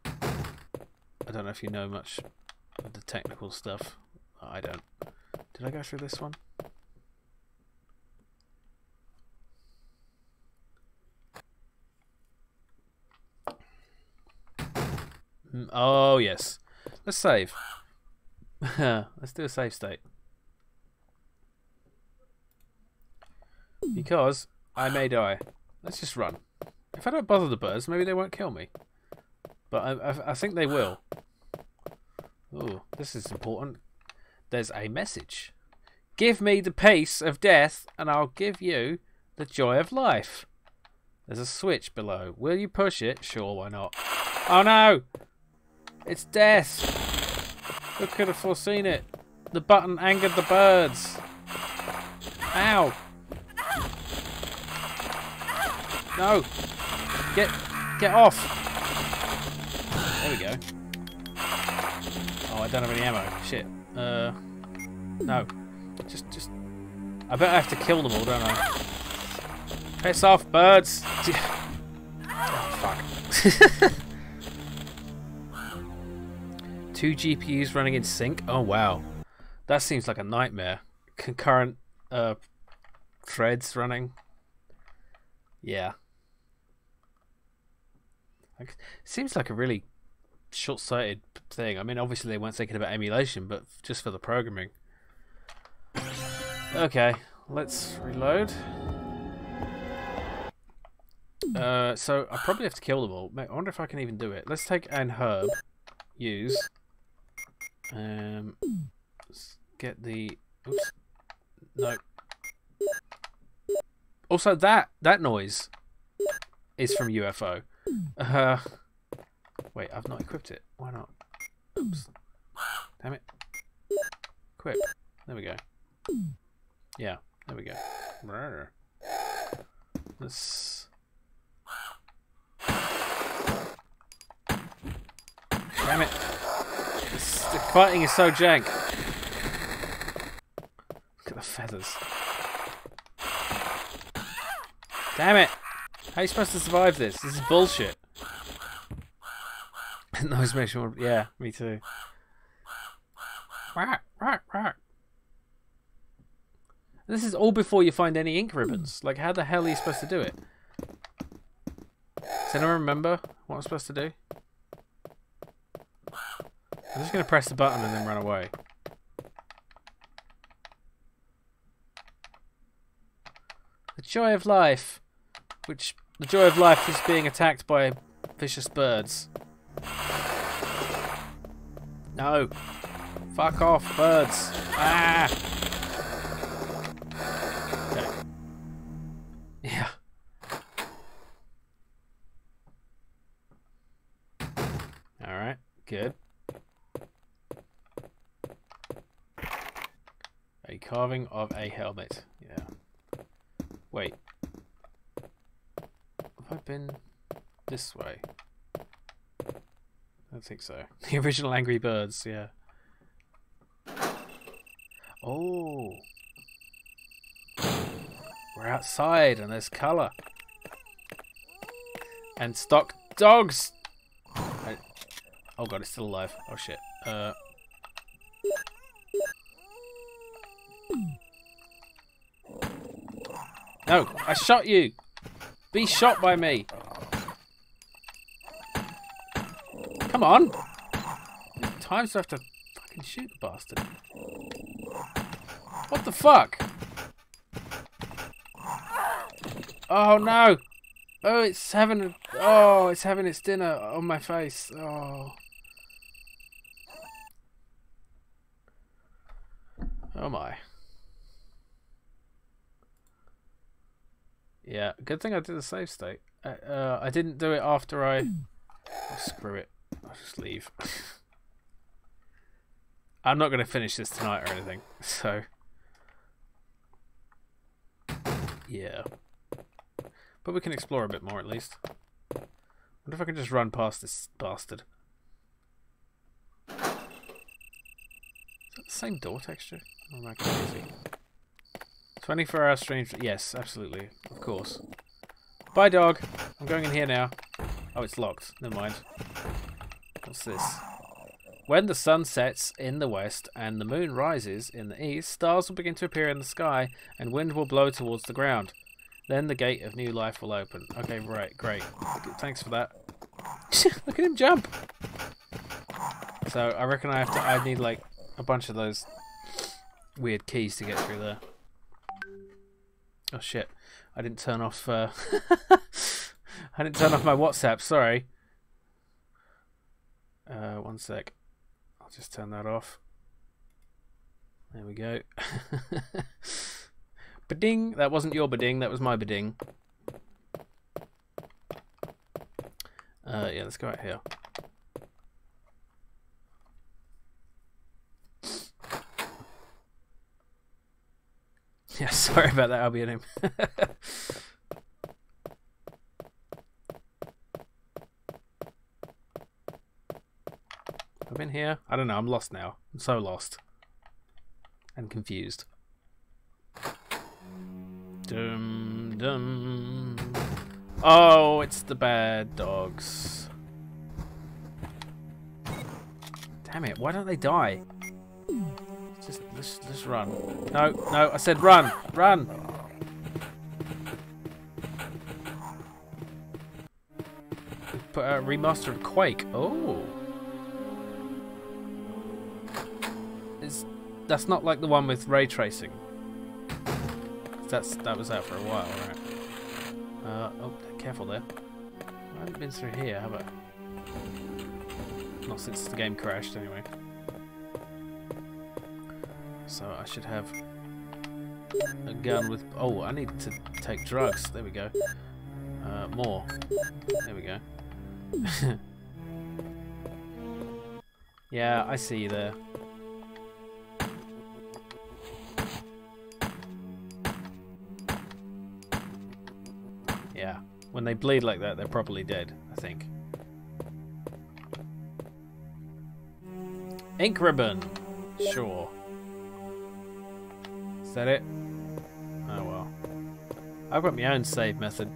I don't know if you know much of the technical stuff. I don't. Did I go through this one? Oh, yes. Let's save. Let's do a save state. Because I may die. Let's just run. If I don't bother the birds, maybe they won't kill me. But I think they will. Ooh, this is important. There's a message. Give me the peace of death, and I'll give you the joy of life. There's a switch below. Will you push it? Sure, why not? Oh no! It's death! Who could have foreseen it? The button angered the birds. Ow! No! Get off! There we go. Oh, I don't have any ammo. Shit. No. Just... I bet I have to kill them all, don't I? Piss off, birds! Oh, fuck. 2 GPUs running in sync? Oh, wow. That seems like a nightmare. Concurrent threads running. Yeah. Seems like a really short-sighted thing. I mean, obviously they weren't thinking about emulation, but just for the programming. Okay, let's reload. So I probably have to kill them all. I wonder if I can even do it. Let's take an herb. Use. Let's get the... Oops. No. Also, that noise is from UFO. Wait, I've not equipped it. Why not? Oops. Damn it. Equip. There we go. Yeah, there we go. Let's... Damn it. The fighting is so jank. Look at the feathers. Damn it. How are you supposed to survive this? This is bullshit. Noise makes me want... Yeah, me too. This is all before you find any ink ribbons. Like, how the hell are you supposed to do it? Does anyone remember what I'm supposed to do? I'm just going to press the button and then run away. The joy of life. Which, the joy of life is being attacked by vicious birds. No. Fuck off, birds. Ah! Okay. Yeah. Alright, good. A carving of a helmet. Yeah. Wait. Have I been this way? I don't think so. The original Angry Birds, yeah. Oh. We're outside and there's colour. And stock dogs! Oh god, it's still alive. Oh shit. No, I shot you! Be shot by me! Come on! How many times do I have to fucking shoot the bastard? What the fuck? Oh no! Oh, it's having its dinner on my face. Oh. Oh my. Yeah, good thing I did the save state. I didn't do it after I... Oh, screw it. I'll just leave. I'm not going to finish this tonight or anything, so... Yeah. But we can explore a bit more at least. I wonder if I can just run past this bastard. Is that the same door texture? Or am I crazy? 24-hour strange... Yes, absolutely. Of course. Bye, dog. I'm going in here now. Oh, it's locked. Never mind. What's this? When the sun sets in the west and the moon rises in the east, stars will begin to appear in the sky and wind will blow towards the ground. Then the gate of new life will open. Okay, right, great. Thanks for that. Look at him jump! So I reckon I need like a bunch of those weird keys to get through there. Oh shit! I didn't turn off. I didn't turn off my WhatsApp. Sorry. 1 sec. I'll just turn that off. There we go. Ba-ding! That wasn't your ba-ding. That was my ba-ding. Yeah, let's go out here. Yeah, sorry about that, Albion. I've been here. I don't know. I'm lost now. I'm so lost and confused. Dum dum. Oh, it's the bad dogs. Damn it! Why don't they die? Just run. No, no, I said run! Run! Put a remaster of Quake. Oh. That's not like the one with ray tracing. That was out for a while, right? Oh, careful there. I haven't been through here, have I? Not since the game crashed, anyway. So I should have a gun with... Oh, I need to take drugs. There we go. More. There we go. Yeah, I see you there. Yeah. When they bleed like that, they're probably dead, I think. Ink ribbon. Sure. Is that it? Oh well. I've got my own save method.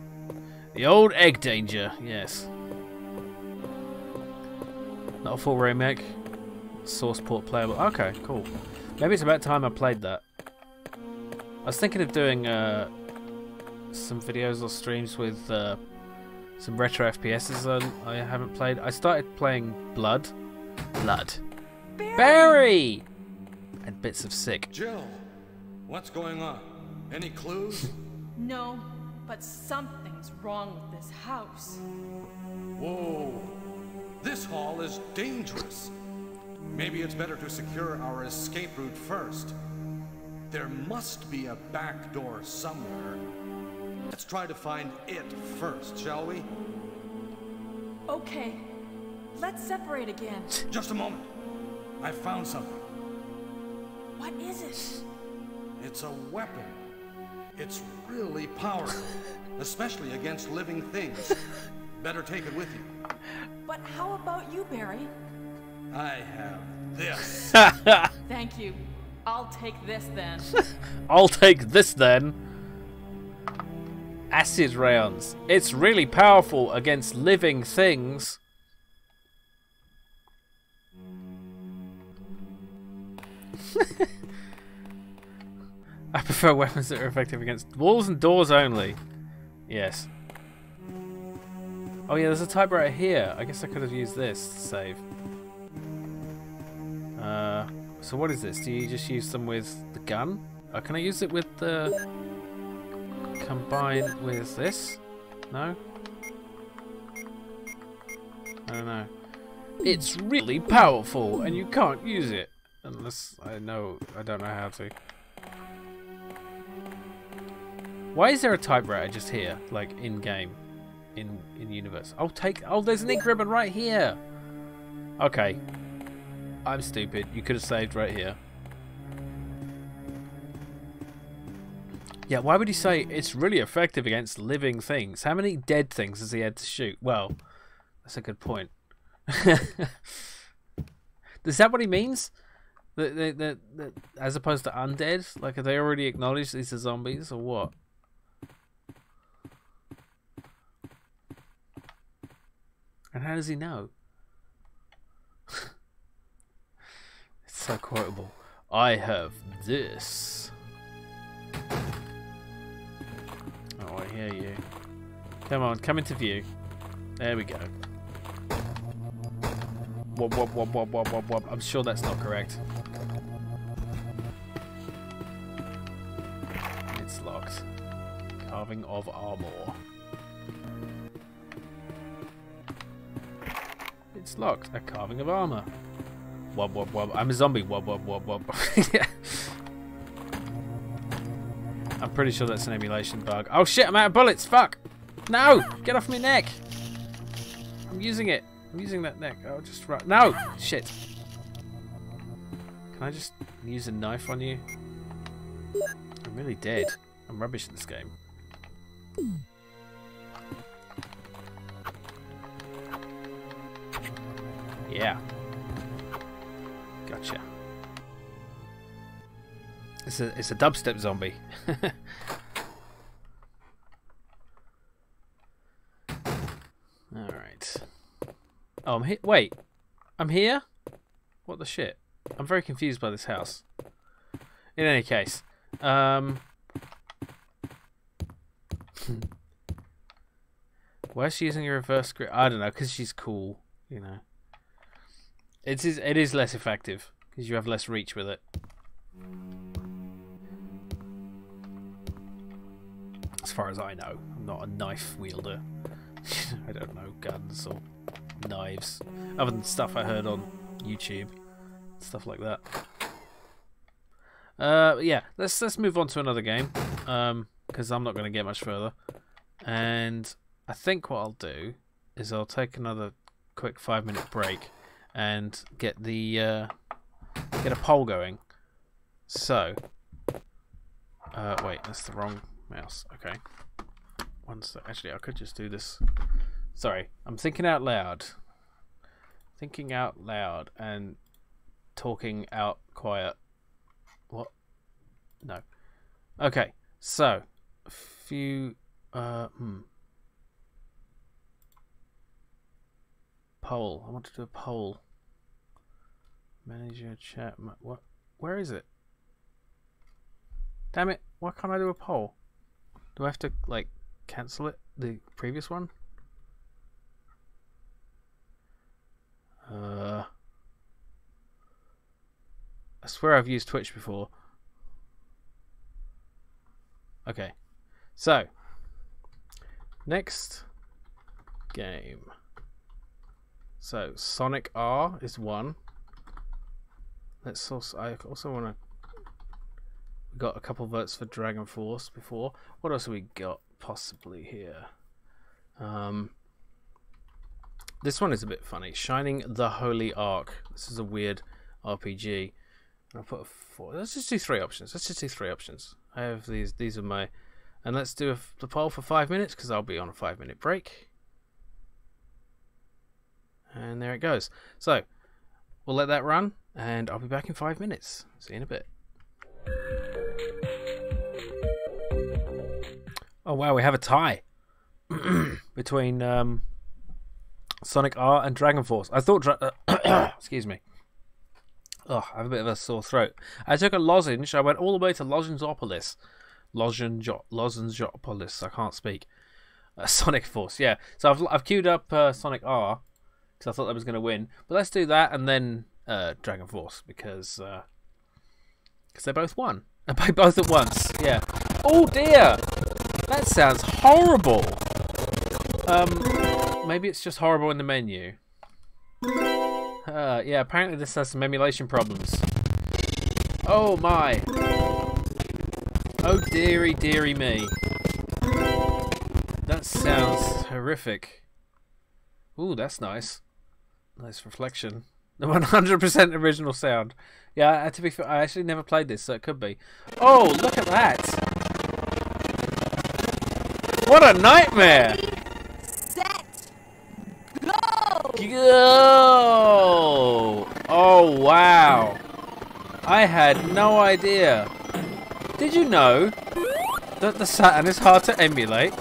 The old egg danger, yes. Not a full remake. Source port playable. Okay, cool. Maybe it's about time I played that. I was thinking of doing some videos or streams with some retro FPSs I haven't played. I started playing Blood. Barry! And bits of Sick. Jill, what's going on? Any clues? No, but something's wrong with this house. Whoa. This hall is dangerous. Maybe it's better to secure our escape route first. There must be a back door somewhere. Let's try to find it first, shall we? Okay, let's separate again. Just a moment. I found something. What is it? It's a weapon. It's really powerful, especially against living things. Better take it with you. But how about you, Barry? I have this. Thank you. I'll take this then. I'll take this then. Acid rounds. It's really powerful against living things. I prefer weapons that are effective against walls and doors only. Yes. Oh yeah, there's a typewriter here. I guess I could have used this to save. So what is this? Do you just use them with the gun? Can I use it with the... combine with this? No? I don't know. It's really powerful and you can't use it. Unless I don't know how to. Why is there a typewriter just here? Like in game? In universe? Oh, there's an ink ribbon right here! Okay. I'm stupid. You could have saved right here. Yeah, why would he say it's really effective against living things? How many dead things has he had to shoot? Well, that's a good point. Is that what he means? That as opposed to undead? like, have they already acknowledged these are zombies or what? And how does he know? It's so quotable. I have this. Oh, I hear you. Come on, come into view. There we go. Wob, wob, wob, wob, wob, wob, wob. I'm sure that's not correct. It's locked. Carving of armor. It's locked. A carving of armor. Wob, wob, wob. I'm a zombie. Wob, wob, wob, wob. Yeah. I'm pretty sure that's an emulation bug. Oh shit, I'm out of bullets. Fuck. No! Get off my neck. I'm using it. I'm using that neck. Oh, just right. No! Shit. Can I just use a knife on you? I'm really dead. I'm rubbish at this game. Yeah. Gotcha. It's a dubstep zombie. Alright. Oh, I'm here. Wait. I'm here? What the shit? I'm very confused by this house. In any case. Why is she using a reverse grip? I don't know, because she's cool, you know. It is less effective, because you have less reach with it. As far as I know. I'm not a knife wielder. I don't know guns or knives. Other than stuff I heard on YouTube. Stuff like that. Yeah, let's move on to another game. Because I'm not going to get much further. And I think what I'll do is I'll take another quick 5-minute break and get the get a poll going. So, wait, that's the wrong mouse. Okay, one sec. Actually, I could just do this. Sorry, I'm thinking out loud. Thinking out loud and talking out quiet. What? No. Okay, so a few. Poll. I want to do a poll. Manage your chat. What? Where is it? Damn it! Why can't I do a poll? Do I have to like cancel it? The previous one? I swear I've used Twitch before. Okay. So next game. So Sonic R is one. Let's also. I also want to. We got a couple votes for Dragonforce before. What else have we got possibly here? This one is a bit funny. Shining the Holy Ark. This is a weird RPG. I'll put a 4. Let's just do 3 options. Let's just do 3 options. I have these. These are my. And let's do the poll for 5 minutes because I'll be on a 5-minute break. And there it goes. So we'll let that run, and I'll be back in 5 minutes. See you in a bit. Oh wow, we have a tie between Sonic R and Dragonforce. I thought, excuse me. Oh, I have a bit of a sore throat. I took a lozenge. I went all the way to Lozenzopolis. Lozenzopolis. I can't speak. Sonic Force. Yeah. So I've queued up Sonic R because I thought that was going to win. But let's do that and then Dragonforce because they both won. By both at once. Yeah. Oh dear. That sounds horrible. Maybe it's just horrible in the menu. Yeah, apparently this has some emulation problems. Oh my. Oh dearie, dearie me. That sounds horrific. Ooh, that's nice. Nice reflection. The 100% original sound. Yeah, to be fair, I actually never played this, so it could be. Oh, look at that. What a nightmare! Set! Go! Go! Oh, wow. I had no idea. Did you know that the Saturn is hard to emulate?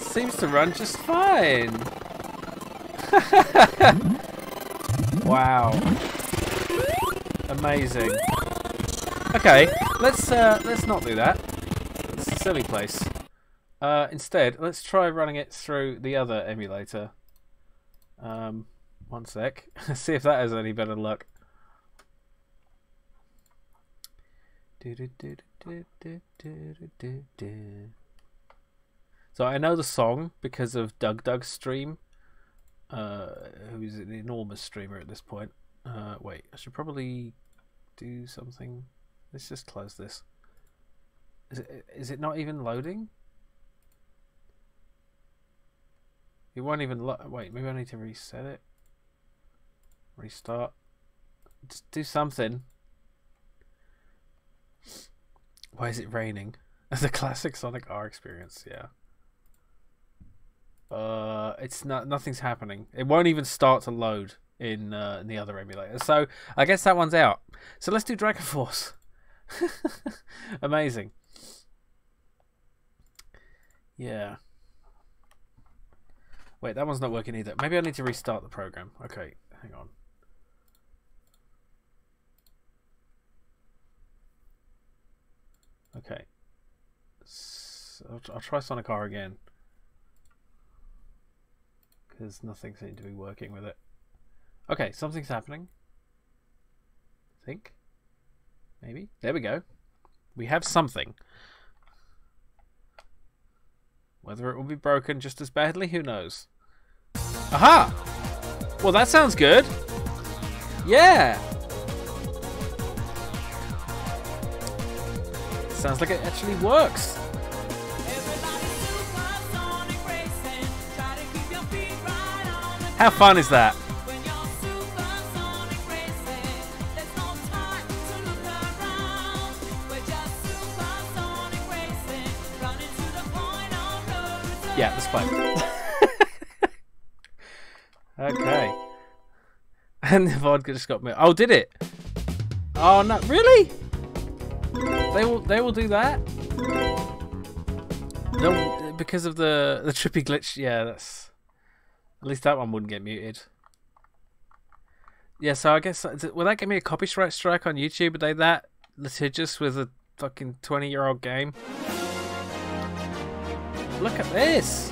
seems to run just fine. Wow. Amazing. Okay, let's not do that. It's a silly place. Instead, let's try running it through the other emulator. One sec. See if that has any better luck. So I know the song because of Doug's stream, who's an enormous streamer at this point. Wait, I should probably do something. Let's just close this. Is it not even loading? It won't even wait, maybe I need to reset it. Restart. Just do something. Why is it raining? The classic Sonic R experience, yeah. It's nothing's happening. It won't even start to load in the other emulator. So I guess that one's out. So let's do Dragonforce. Amazing. Yeah. Wait, that one's not working either. Maybe I need to restart the program. Okay, hang on. Okay. So I'll try Sonic R again. Because nothing seemed to be working with it. Okay, something's happening. I think. Maybe. There we go. We have something. Whether it will be broken just as badly, who knows? Aha! Well, that sounds good. Yeah! Sounds like it actually works. How fun is that? Yeah, let's play. Okay. And the vodka just got me. Oh, did it? Oh no! Really? They will do that? No, because of the trippy glitch. Yeah, that's at least that one wouldn't get muted. Yeah, so I guess will that give me a copyright strike on YouTube? Are they that litigious with a fucking 20-year-old game? Look at this!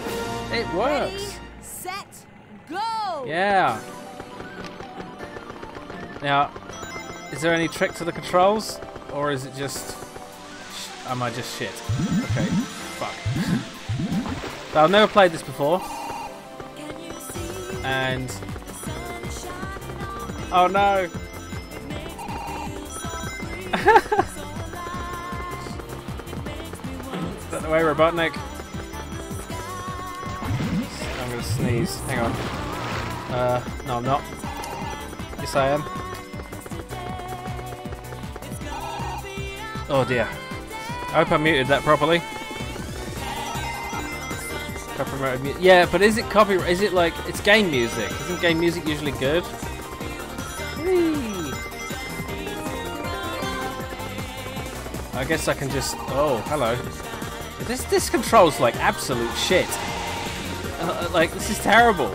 It works! Ready, set, go! Yeah! Now, is there any trick to the controls? Or is it just... am I just shit? Okay, fuck. So I've never played this before. And... oh no! Is that the way, Robotnik? I'm gonna sneeze. Hang on. No, I'm not. Yes, I am. Oh dear. I hope I muted that properly. Yeah, but is it copyright? Is it like it's game music? Isn't game music usually good? Whee! I guess I can just. Oh, hello. This controls like absolute shit. Like this is terrible.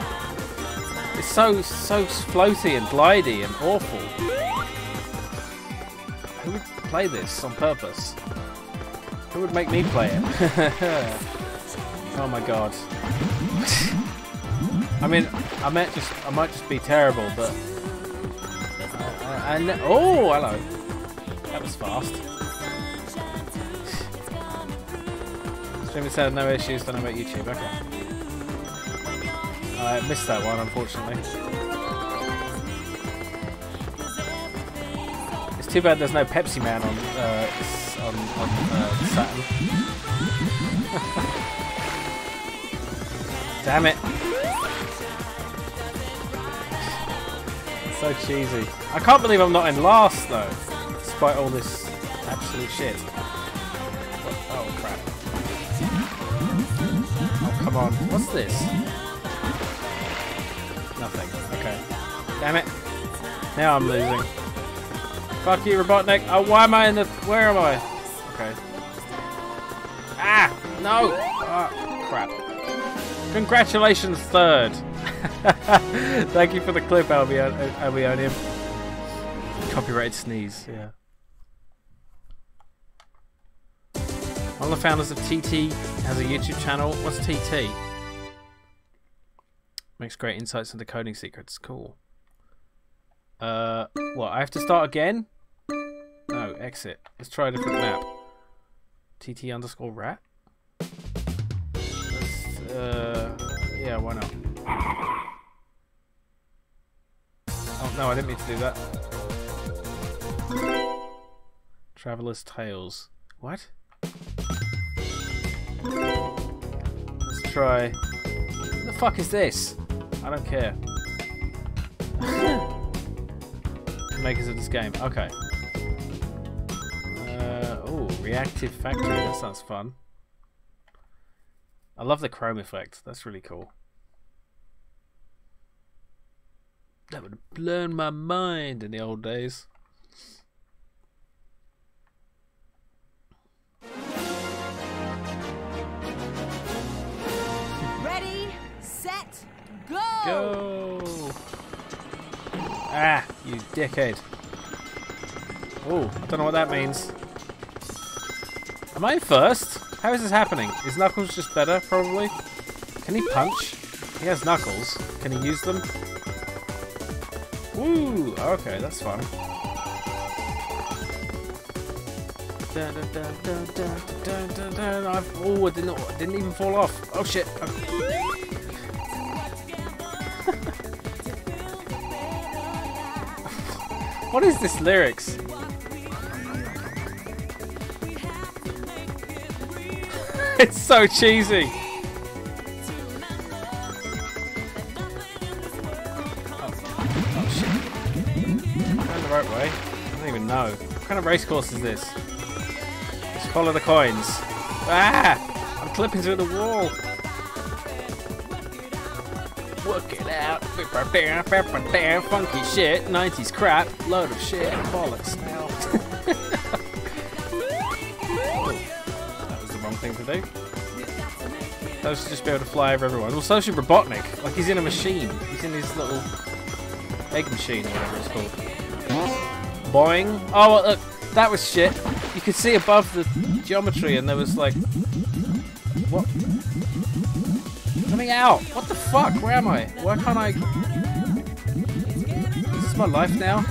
It's so floaty and glidey and awful. Who would play this on purpose? Who would make me play it? Oh my god. I mean, I might just be terrible, but oh, hello. That was fast. Streaming said no issues. Don't know about YouTube. Okay. I missed that one, unfortunately. It's too bad there's no Pepsi Man on Saturn. Damn it! So cheesy. I can't believe I'm not in last though, despite all this absolute shit. Oh crap! Oh come on! What's this? Nothing. Okay. Damn it! Now I'm losing. Fuck you, Robotnik! Oh, why am I in the? Where am I? Okay. Ah! No! Oh, crap. Congratulations, third. Thank you for the clip, Albionium. Copyrighted sneeze, yeah. One of the founders of TT has a YouTube channel. What's TT? Makes great insights into coding secrets. Cool. What? I have to start again? No, exit. Let's try a different map. TT_rat? Yeah, why not? Oh, no, I didn't mean to do that. Traveler's Tales. What? Let's try... What the fuck is this? I don't care. Makers of this game. Okay. Oh, reactive factory. That sounds fun. I love the chrome effect. That's really cool. That would have blown my mind in the old days. Ready, set, go! Go! Ah, you dickhead. Oh, don't know what that means. Am I first? How is this happening? Is Knuckles just better, probably? Can he punch? He has Knuckles. Can he use them? Woo! Okay, that's fun. Oh, it didn't even fall off. Oh shit! What is this lyrics? It's so cheesy. Oh shit. Going the right way? I don't even know. What kind of race course is this? Just follow the coins. Ah! I'm clipping through the wall. Work it out. Funky shit. 90s crap. Load of shit. Bollocks now. That was the wrong thing to do. That should just be able to fly over everyone. Well, so should Robotnik. Like he's in a machine. He's in his little egg machine or whatever it's called. Boing. Oh, well, look. That was shit. You could see above the geometry and there was like... What? Coming out! What the fuck? Where am I? Why can't I... Is this my life now?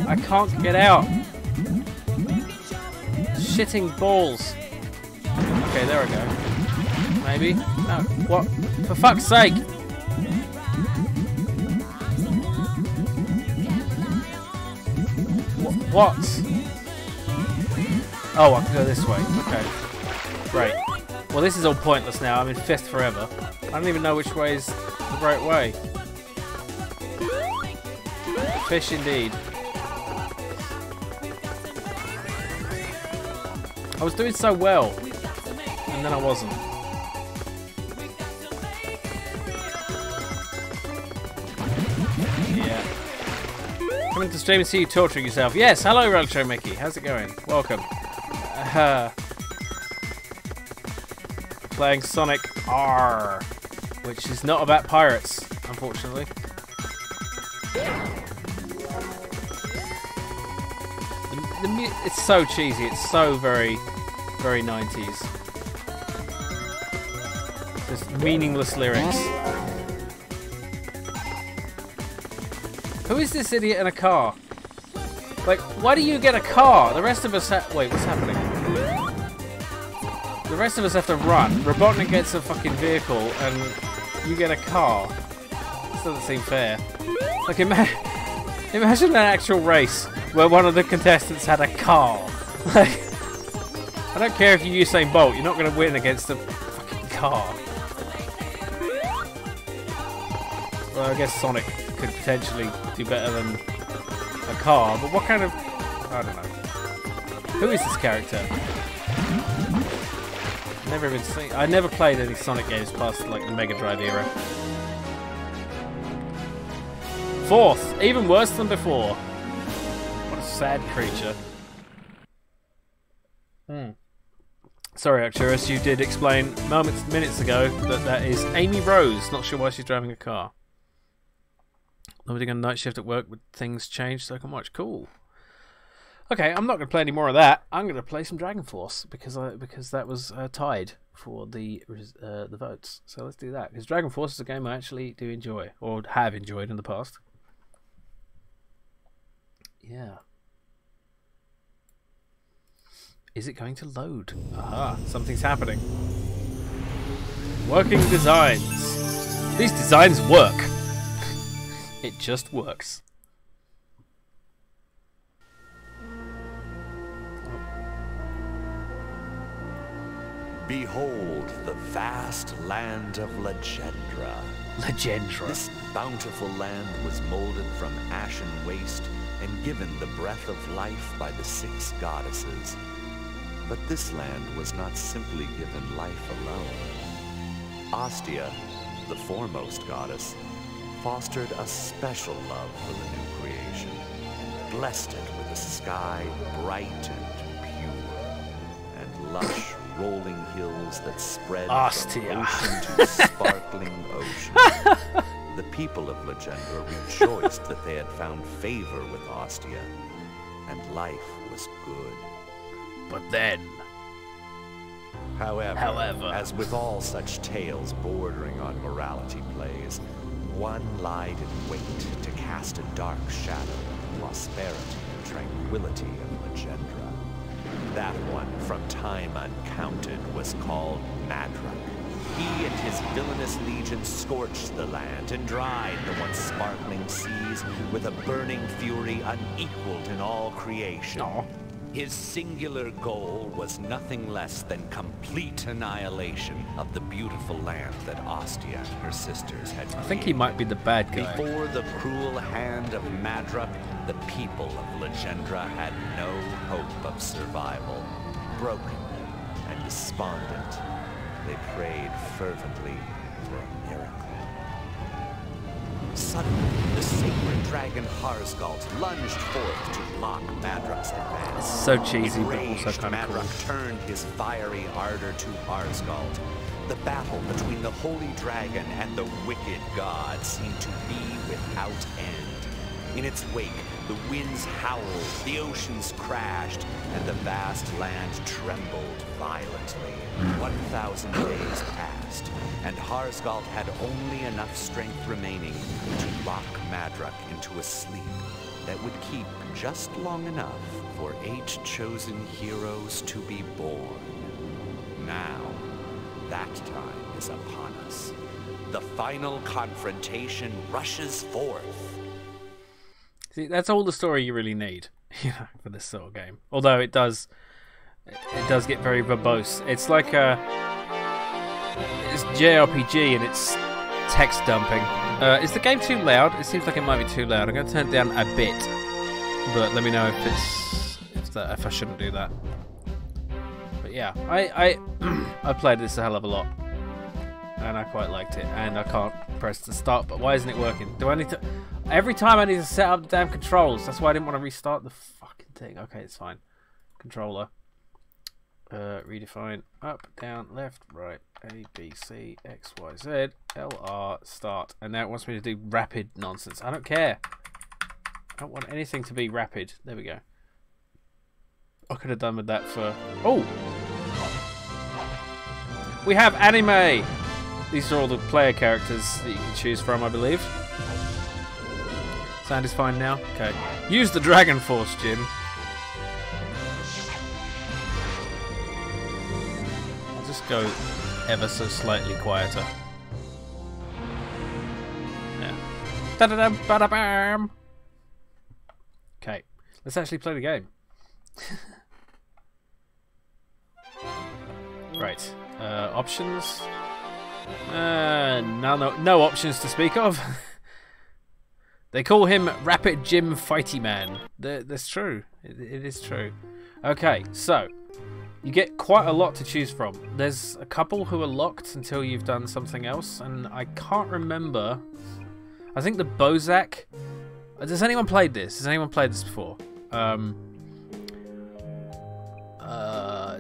I can't get out. Shitting balls. Okay, there I go. Maybe? No. What? For fuck's sake! What? Oh, I can go this way. Okay. Great. Well, this is all pointless now. I'm in fifth forever. I don't even know which way is the right way. Fish indeed. I was doing so well, and then I wasn't. Yeah. Coming to stream and see you torturing yourself. Yes, hello, Retro Mickey. How's it going? Welcome. Playing Sonic R, which is not about pirates, unfortunately. It's so cheesy. It's so very, very 90s. Just meaningless lyrics. Who is this idiot in a car? Like, why do you get a car? The rest of us wait, what's happening? The rest of us have to run. Robotnik gets a fucking vehicle and you get a car. This doesn't seem fair. Like, imagine an actual race where one of the contestants had a car. Like, I don't care if you use Usain Bolt, you're not going to win against a fucking car. Well, I guess Sonic could potentially do better than a car, but what kind of... I don't know. Who is this character? Never even seen... I never played any Sonic games past like the Mega Drive era. Fourth! Even worse than before. What a sad creature. Sorry, Arcturus, you did explain minutes ago that is Amy Rose. Not sure why she's driving a car. Nobody on night shift at work with things changed so I can watch. Cool. Okay, I'm not going to play any more of that. I'm going to play some Dragonforce because that was tied for the votes. So let's do that. Because Dragonforce is a game I actually do enjoy, or have enjoyed in the past. Yeah. Is it going to load? Aha, something's happening. Working designs. These designs work. It just works. Behold the vast land of Legendra. Legendra. This bountiful land was molded from ashen waste and given the breath of life by the 6 goddesses. But this land was not simply given life alone. Ostia, the foremost goddess, fostered a special love for the new creation, blessed it with a sky bright and pure, and lush rolling hills that spread from ocean to sparkling ocean. The people of Legendra rejoiced that they had found favor with Ostia, and life was good. But then... However, as with all such tales bordering on morality plays, one lied in wait to cast a dark shadow on the prosperity and tranquility of Legendra. That one, from time uncounted, was called Madrak. He and his villainous legion scorched the land and dried the once sparkling seas with a burning fury unequaled in all creation. Aww. His singular goal was nothing less than complete annihilation of the beautiful land that Ostia and her sisters had created. I think he might be the bad guy. Before the cruel hand of Madrak, the people of Legendra had no hope of survival. Broken and despondent, they prayed fervently for a miracle. Suddenly, the sacred dragon Harzgalt lunged forth to block Madrak's advance. It's so cheesy, but Enraged, also kind of cool. Madrak turned his fiery ardor to Harzgalt. The battle between the holy dragon and the wicked god seemed to be without end. In its wake, the winds howled, the oceans crashed, and the vast land trembled violently. 1,000 days passed, and Harzgalt had only enough strength remaining to lock Madrak into a sleep that would keep just long enough for 8 chosen heroes to be born. Now, that time is upon us. The final confrontation rushes forth. See, that's all the story you really need, for this sort of game. Although it does get very verbose. It's like it's JRPG and it's text dumping. Is the game too loud? It seems like it might be too loud. I'm going to turn it down a bit, but let me know if I shouldn't do that. But yeah, I played this a hell of a lot, and I quite liked it. And I can't press the start. But why isn't it working? Do I need to? Every time I need to set up the damn controls. That's why I didn't want to restart the fucking thing. Okay, it's fine. Controller. Redefine. Up, down, left, right. A, B, C, X, Y, Z. L, R, start. And now it wants me to do rapid nonsense. I don't care. I don't want anything to be rapid. There we go. I could have done with that for... Oh! We have anime! These are all the player characters that you can choose from, I believe. Sound is fine now? Okay. Use the Dragonforce, Jim. I'll just go ever so slightly quieter. Yeah. Da-da-dum, ba-da-bam! Okay. Let's actually play the game. Right. Options. No options to speak of. They call him Rapid Jim Fighty Man. That's true. It is true. Okay, so you get quite a lot to choose from. There's a couple who are locked until you've done something else, and I can't remember. I think the Bozak. Has anyone played this? Has anyone played this before?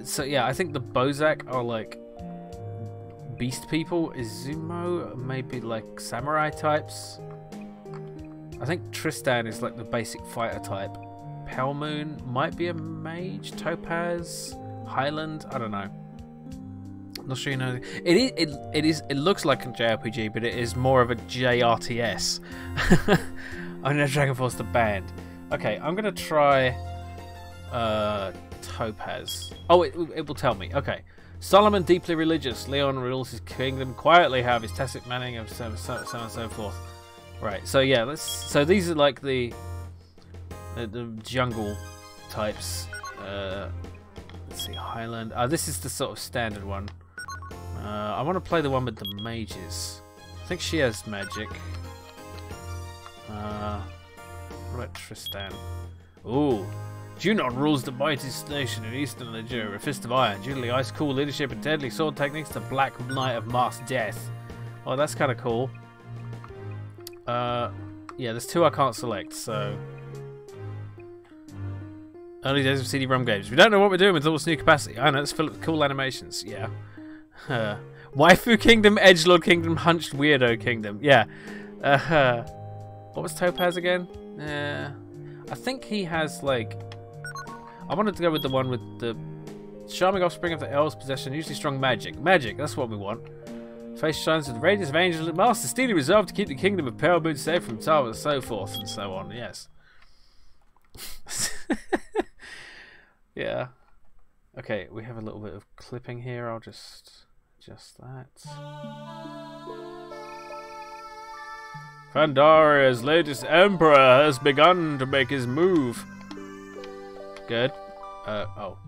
So yeah, I think the Bozak are like beast people. Izumo maybe like samurai types. I think Tristan is like the basic fighter type. Pale Moon might be a mage. Topaz, Highland, I don't know. Not sure you know. It looks like a JRPG, but it is more of a JRTS. I know Dragonforce the band. Okay, I'm gonna try Topaz. Oh, it will tell me. Okay. Solomon deeply religious. Leon rules his kingdom quietly, have his tacit manning of so on and so forth. Right. So yeah, so these are like the jungle types. Let's see, Highland. This is the sort of standard one. I want to play the one with the mages. I think she has magic. What about Tristan? Ooh. Junon rules the mightiest nation in eastern Nigeria. A fist of iron, duly ice-cool leadership and deadly sword techniques. The Black Knight of masked death. Oh, that's kind of cool. Yeah, there's two I can't select, so... Early days of CD-ROM games. We don't know what we're doing with all this new capacity. I know, it's full of cool animations. Yeah. Waifu Kingdom, Edgelord Kingdom, Hunched Weirdo Kingdom. Yeah. What was Topaz again? I think he has, like... I wanted to go with the one with the charming offspring of the elves, possession usually strong magic. Magic, that's what we want. Face shines with the radiance of angels and master, steely resolved to keep the kingdom of Pale Moon safe from Tara and so forth and so on. Yes. Yeah. Okay, we have a little bit of clipping here. I'll just adjust that. Pandaria's latest emperor has begun to make his move. Good. Oh.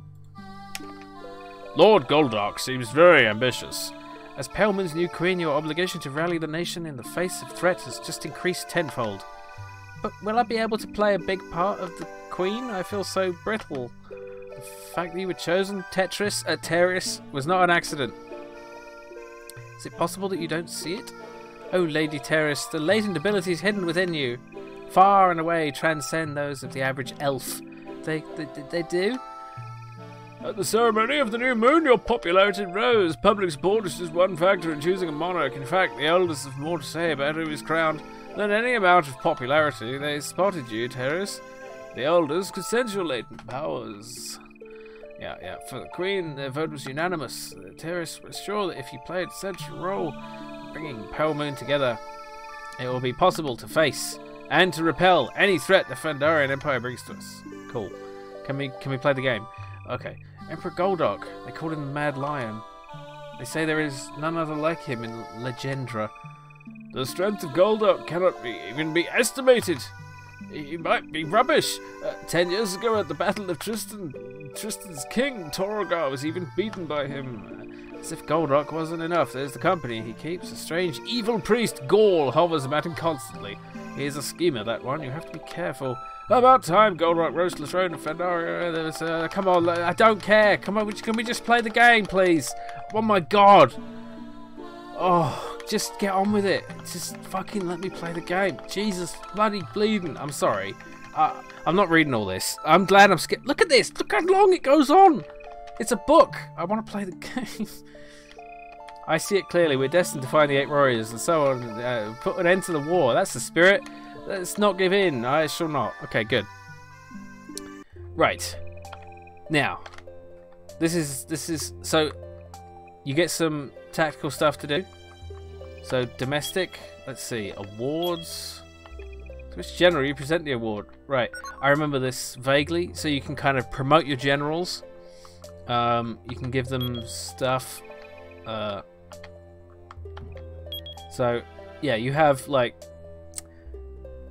Lord Goldark seems very ambitious. As Pale Moon's new queen, your obligation to rally the nation in the face of threat has just increased tenfold. But will I be able to play a big part of the queen? I feel so brittle. The fact that you were chosen, Teris, was not an accident. Is it possible that you don't see it? Oh, Lady Teris, the latent abilities hidden within you, far and away transcend those of the average elf. They do? At the ceremony of the new moon, your popularity rose. Public support is just one factor in choosing a monarch. In fact, the elders have more to say about who is crowned than any amount of popularity. They spotted you, Teris. The elders could sense your latent powers. Yeah. For the queen, their vote was unanimous. Teris was sure that if you played a central role in bringing Pale Moon together, it will be possible to face and to repel any threat the Fandarian Empire brings to us. Cool. Can we play the game? Okay. Emperor Goldark. They call him the Mad Lion. They say there is none other like him in Legendra. The strength of Goldark cannot even be estimated. He might be rubbish. 10 years ago at the Battle of Tristan's king, Torgar, was even beaten by him. As if Goldark wasn't enough, there's the company he keeps. A strange, evil priest, Gaul, hovers about him constantly. He is a schemer, that one. You have to be careful. About time Goldark rose to the throne of Pandaria. Come on, I don't care. Come on, can we just play the game, please? Oh my god. Oh, just get on with it. Just fucking let me play the game. Jesus bloody bleeding. I'm sorry. I'm not reading all this. I'm glad I'm skipped. Look at this. Look how long it goes on. It's a book. I want to play the game. I see it clearly. We're destined to find the 8 warriors and so on. Put an end to the war. That's the spirit. Let's not give in. I shall not. Okay, good. Right. Now, this is so you get some tactical stuff to do. So domestic. Let's see. Awards. Which general you present the award? Right. I remember this vaguely. So you can kind of promote your generals. You can give them stuff. So yeah, you have like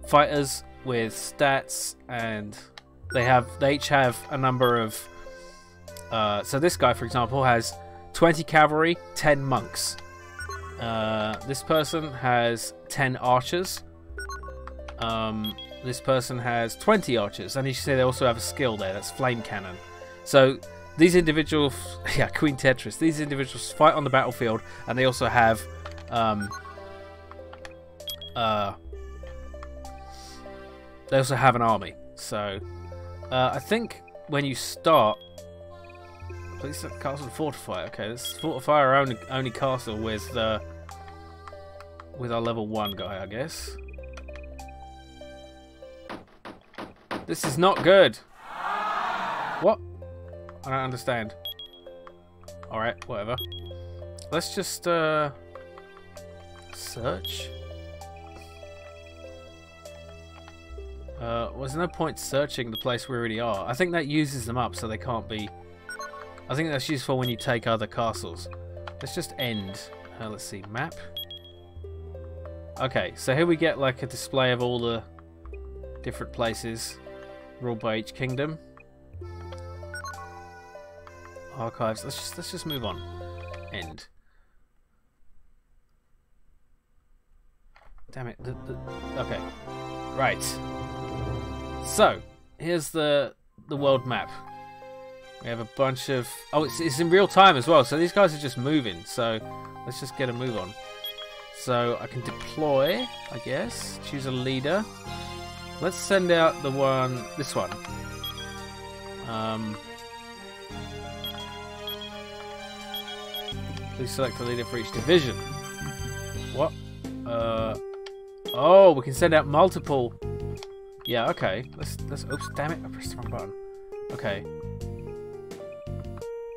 fighters with stats, and they each have a number of. So this guy, for example, has 20 cavalry, 10 monks. This person has 10 archers. This person has 20 archers, and you see they also have a skill there. That's flame cannon. So these individuals, yeah, Queen Tetris. These individuals fight on the battlefield, and they also have an army. So I think when you start, Please set castle to fortify. Okay, let's fortify our only castle with our level 1 guy, I guess. This is not good. What? I don't understand. Alright, whatever. Let's just search. Well, there's no point searching the place we already are. I think that uses them up so they can't be... I think that's useful when you take other castles. Let's just end. Let's see, map. Okay, so here we get like a display of all the different places ruled by each kingdom. Archives. Let's just move on. End. Damn it. Okay. Right. So here's the world map. We have a bunch of... Oh, it's in real time as well, so these guys are just moving. So let's just get a move on. So I can deploy, I guess. Choose a leader. Let's send out this one. Please select a leader for each division. What? Oh, we can send out multiple. Yeah, okay. Let's. Oops, damn it! I pressed the wrong button. Okay.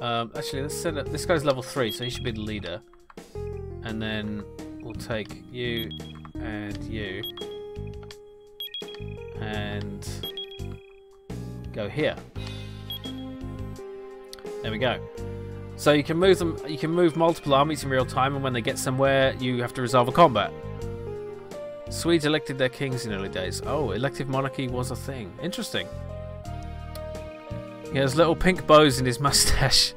Actually, let's send it. This guy's level 3, so he should be the leader. And then we'll take you and you and go here. There we go. So you can move them. You can move multiple armies in real time, and when they get somewhere, you have to resolve a combat. Swedes elected their kings in early days. Oh, elective monarchy was a thing. Interesting. He has little pink bows in his mustache.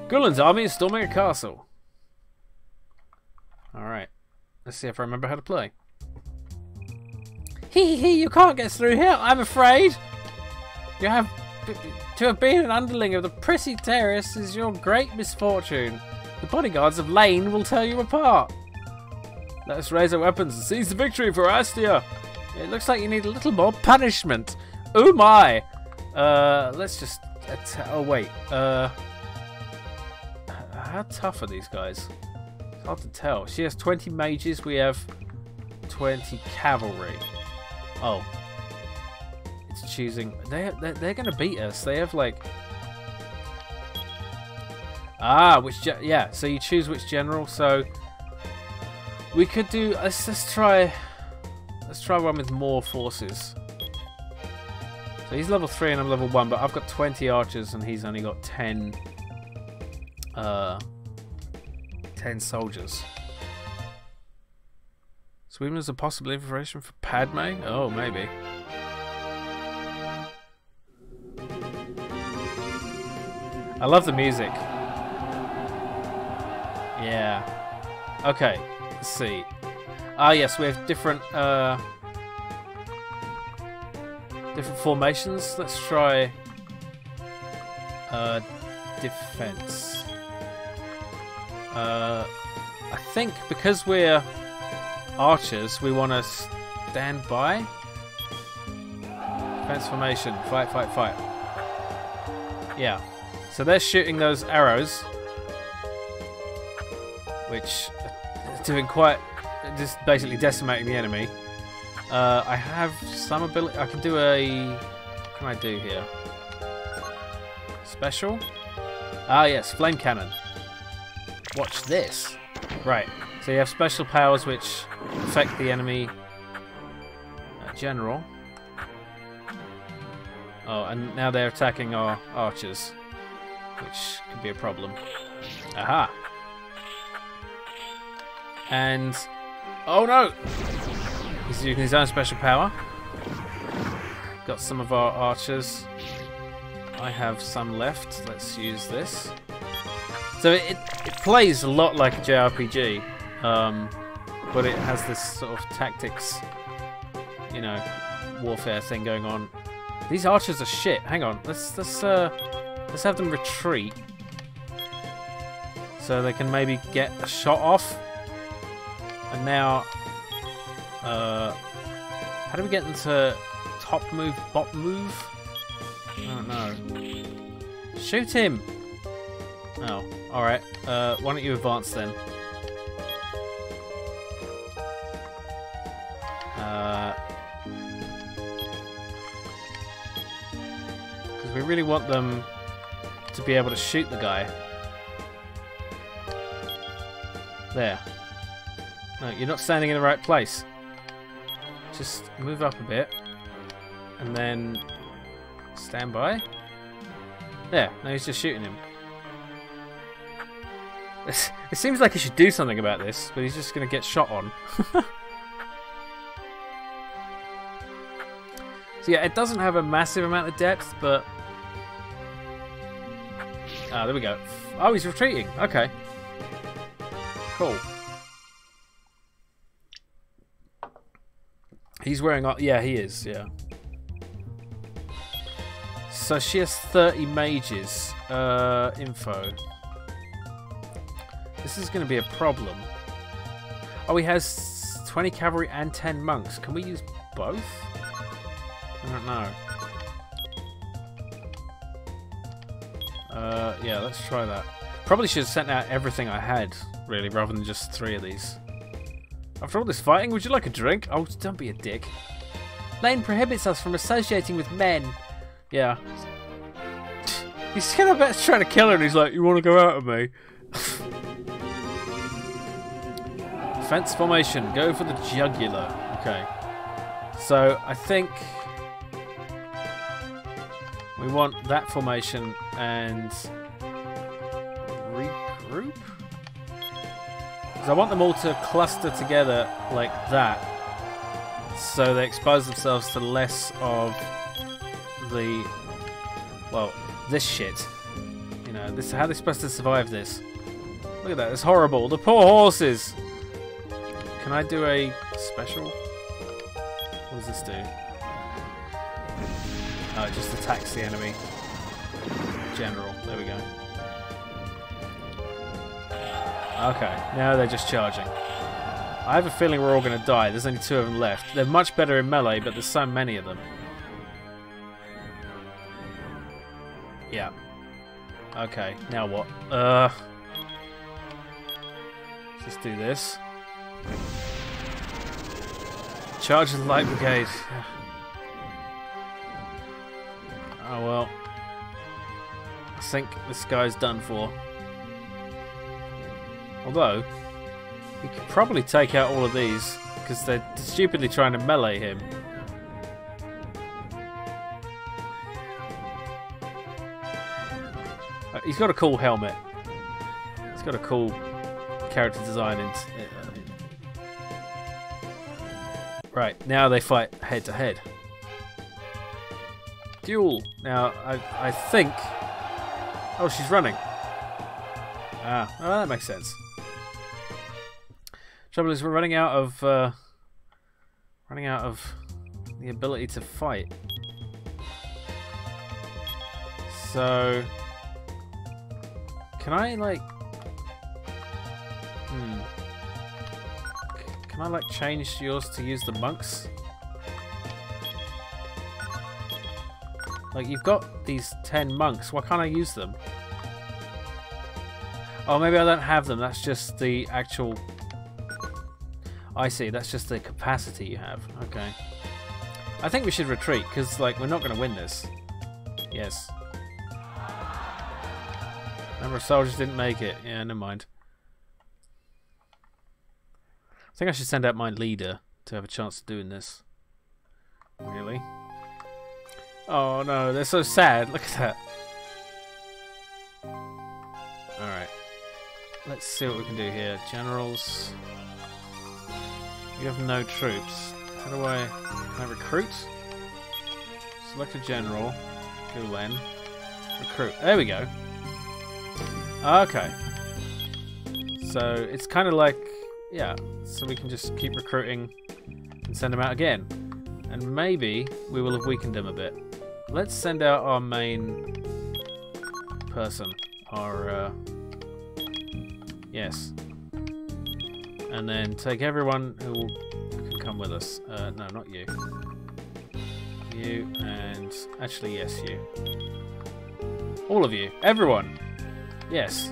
Gulen's army is storming a castle. Alright. Let's see if I remember how to play. Hee, you can't get through here, I'm afraid. To have been an underling of the prissy terrorists is your great misfortune. The bodyguards of Lane will tear you apart. Let us raise our weapons and seize the victory for Astia. It looks like you need a little more punishment. Oh my! Let's just... oh wait. How tough are these guys? It's hard to tell. She has 20 mages, we have 20 cavalry. Oh. It's choosing... They're going to beat us. They have like... Ah, yeah, so you choose which general, so... We could do... Let's try one with more forces. So he's level 3 and I'm level 1, but I've got 20 archers and he's only got 10 soldiers. Sweden is a possible information for Padme? Oh, maybe. I love the music. Yeah. Okay, let's see. Ah, yes, we have different formations. Let's try defense. I think because we're archers, we want to stand by. Defense formation. Fight, fight, fight. Yeah. So they're shooting those arrows, which are doing quite, just basically decimating the enemy. I have some ability. I can do a. What can I do here? Special. Ah, yes, flame cannon. Watch this. Right. So you have special powers which affect the enemy general. Oh, and now they're attacking our archers, which could be a problem. Aha. And oh no! He's using his own special power. Got some of our archers. I have some left. Let's use this. So it plays a lot like a JRPG, but it has this sort of tactics, you know, warfare thing going on. These archers are shit. Hang on. Let's have them retreat, so they can maybe get a shot off. And now, how do we get them to top move, bot move? I don't know. Shoot him! Oh, alright. Why don't you advance then? Because we really want them to be able to shoot the guy. There. No, you're not standing in the right place. Just move up a bit. And then stand by. There, now he's just shooting him. It seems like he should do something about this, but he's just going to get shot on. So yeah, it doesn't have a massive amount of depth, but... Ah, there we go. Oh, he's retreating. Okay. Cool. He's wearing... Yeah, he is, yeah. So she has 30 mages. Info. This is going to be a problem. Oh, he has 20 cavalry and 10 monks. Can we use both? I don't know. Yeah, let's try that. Probably should have sent out everything I had, really, rather than just 3 of these. After all this fighting, would you like a drink? Oh, don't be a dick. Lane prohibits us from associating with men. Yeah. He's kind of trying to kill her and he's like, you want to go out with me? Defense formation. Go for the jugular. Okay. So, I think we want that formation and regroup? Because I want them all to cluster together like that. So they expose themselves to less of the... Well, this shit. You know, this, how are they supposed to survive this? Look at that, it's horrible. The poor horses! Can I do a special? What does this do? Oh, it just attacks the enemy. General, there we go. Okay, now they're just charging. I have a feeling we're all going to die. There's only 2 of them left. They're much better in melee, but there's so many of them. Yeah. Okay, now what? Let's just do this. Charge the light brigade. Oh well. I think this guy's done for. Although, we could probably take out all of these, because they're stupidly trying to melee him. He's got a cool helmet. He's got a cool character design. Right, now they fight head to head. Duel. Now, I think... Oh, she's running. Ah, oh, that makes sense. Trouble is, we're running out of the ability to fight. So, can I like? Can I like change yours to use the monks? Like, you've got these 10 monks. Why can't I use them? Oh, maybe I don't have them. That's just the actual... I see. That's just the capacity you have. Okay. I think we should retreat, because, like, we're not going to win this. Yes. Number of soldiers didn't make it. Yeah, never mind. I think I should send out my leader to have a chance of doing this. Really? Oh no, they're so sad. Look at that. Alright. Let's see what we can do here. Generals. You have no troops. How do I... Can I recruit? Select a general. Gulen. Recruit. There we go. Okay. So it's kind of like... Yeah. So we can just keep recruiting and send them out again. And maybe we will have weakened them a bit. Let's send out our main person. Our... Yes. And then take everyone who can come with us. No, not you. You and... Actually, yes, you. All of you. Everyone! Yes.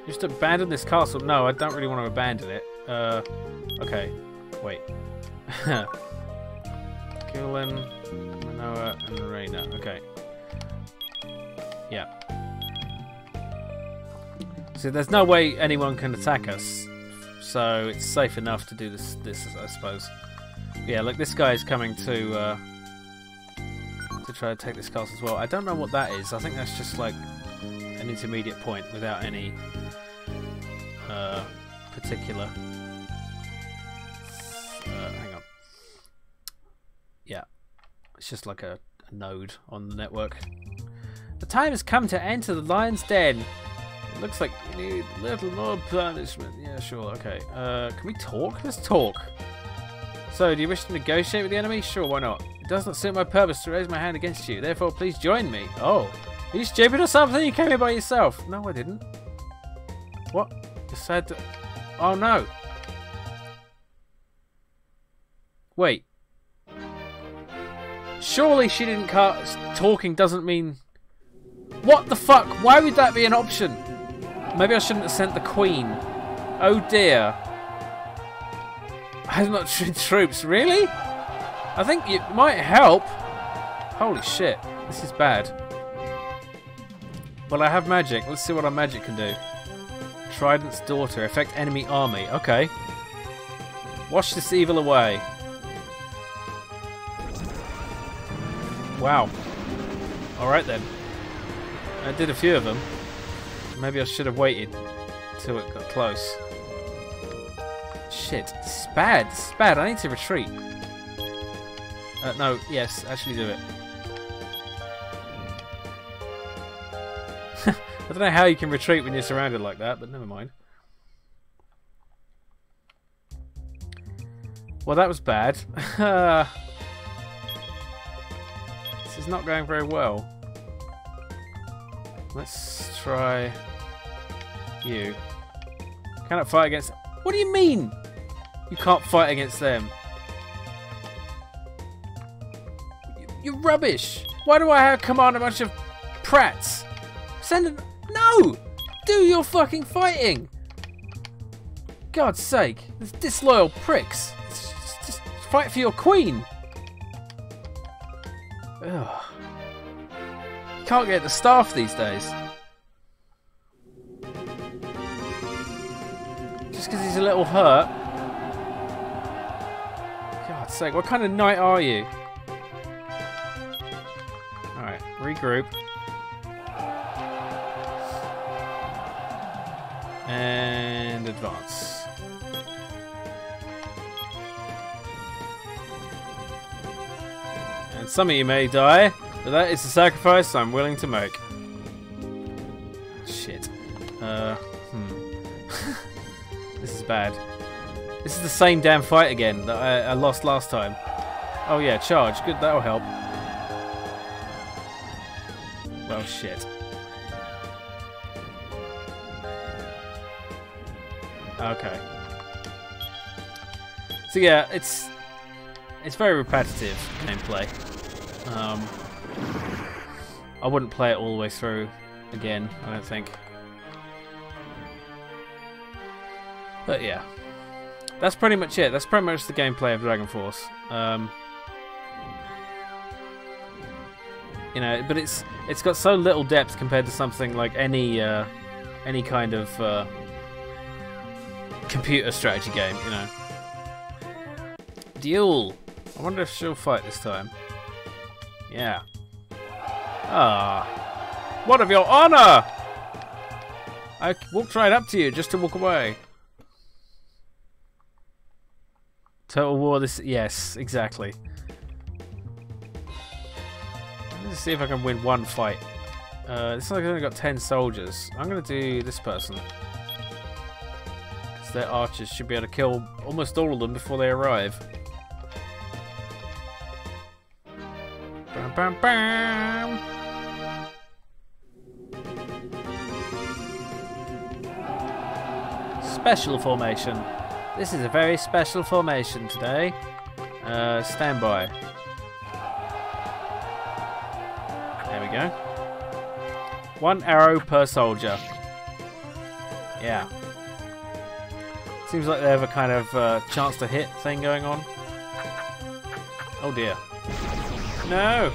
Just abandon this castle. No, I don't really want to abandon it. Okay. Wait. Gillen, Manoa, and Reina. Okay. Yeah. So there's no way anyone can attack us. So it's safe enough to do this I suppose. Yeah, look, this guy is coming to try to take this castle as well. I don't know what that is. I think that's just like an intermediate point without any particular. Hang on. Yeah, it's just like a node on the network. The time has come to enter the lion's den. It looks like we need a little more punishment. Yeah, sure. Okay. Can we talk? Let's talk. So, do you wish to negotiate with the enemy? Sure, why not? It does not suit my purpose to raise my hand against you. Therefore, please join me. Oh, are you stupid or something? You came here by yourself. No, I didn't. What? You said that... Oh, no. Wait. Surely she didn't talking doesn't mean... What the fuck? Why would that be an option? Maybe I shouldn't have sent the queen. Oh dear. I have not trained troops. Really? I think it might help. Holy shit. This is bad. Well, I have magic. Let's see what our magic can do. Trident's daughter. Affect enemy army. Okay. Wash this evil away. Wow. Alright then. I did a few of them. Maybe I should have waited till it got close. Shit. This is bad. This is bad. I need to retreat. No. Yes. Actually do it. I don't know how you can retreat when you're surrounded like that, but never mind. Well, that was bad. This is not going very well. Let's try you. Cannot fight against... What do you mean? You can't fight against them. You're rubbish. Why do I have command a bunch of prats? Send them... No! Do your fucking fighting! God's sake. These disloyal pricks. Just fight for your queen. Ugh. You can't get the staff these days. Just because he's a little hurt. God's sake, what kind of knight are you? Alright, regroup. And advance. And some of you may die, but that is the sacrifice I'm willing to make. Shit. This is bad. This is the same damn fight again that I lost last time. Oh yeah, charge. Good, that'll help. Well, shit. Okay. So yeah, it's very repetitive gameplay. I wouldn't play it all the way through again, I don't think. But yeah, that's pretty much it. That's pretty much the gameplay of Dragonforce. You know, but it's got so little depth compared to something like any kind of computer strategy game, you know. Duel. I wonder if she'll fight this time. Yeah. Ah. What of your honor? I walked right up to you just to walk away. Total War this... Yes, exactly. Let's see if I can win one fight. This is like I've only got 10 soldiers. I'm going to do this person. Because their archers should be able to kill almost all of them before they arrive. Bam, bam, bam. Special formation. This is a very special formation today. Stand by. There we go. 1 arrow per soldier. Yeah. Seems like they have a kind of chance to hit thing going on. Oh dear. No!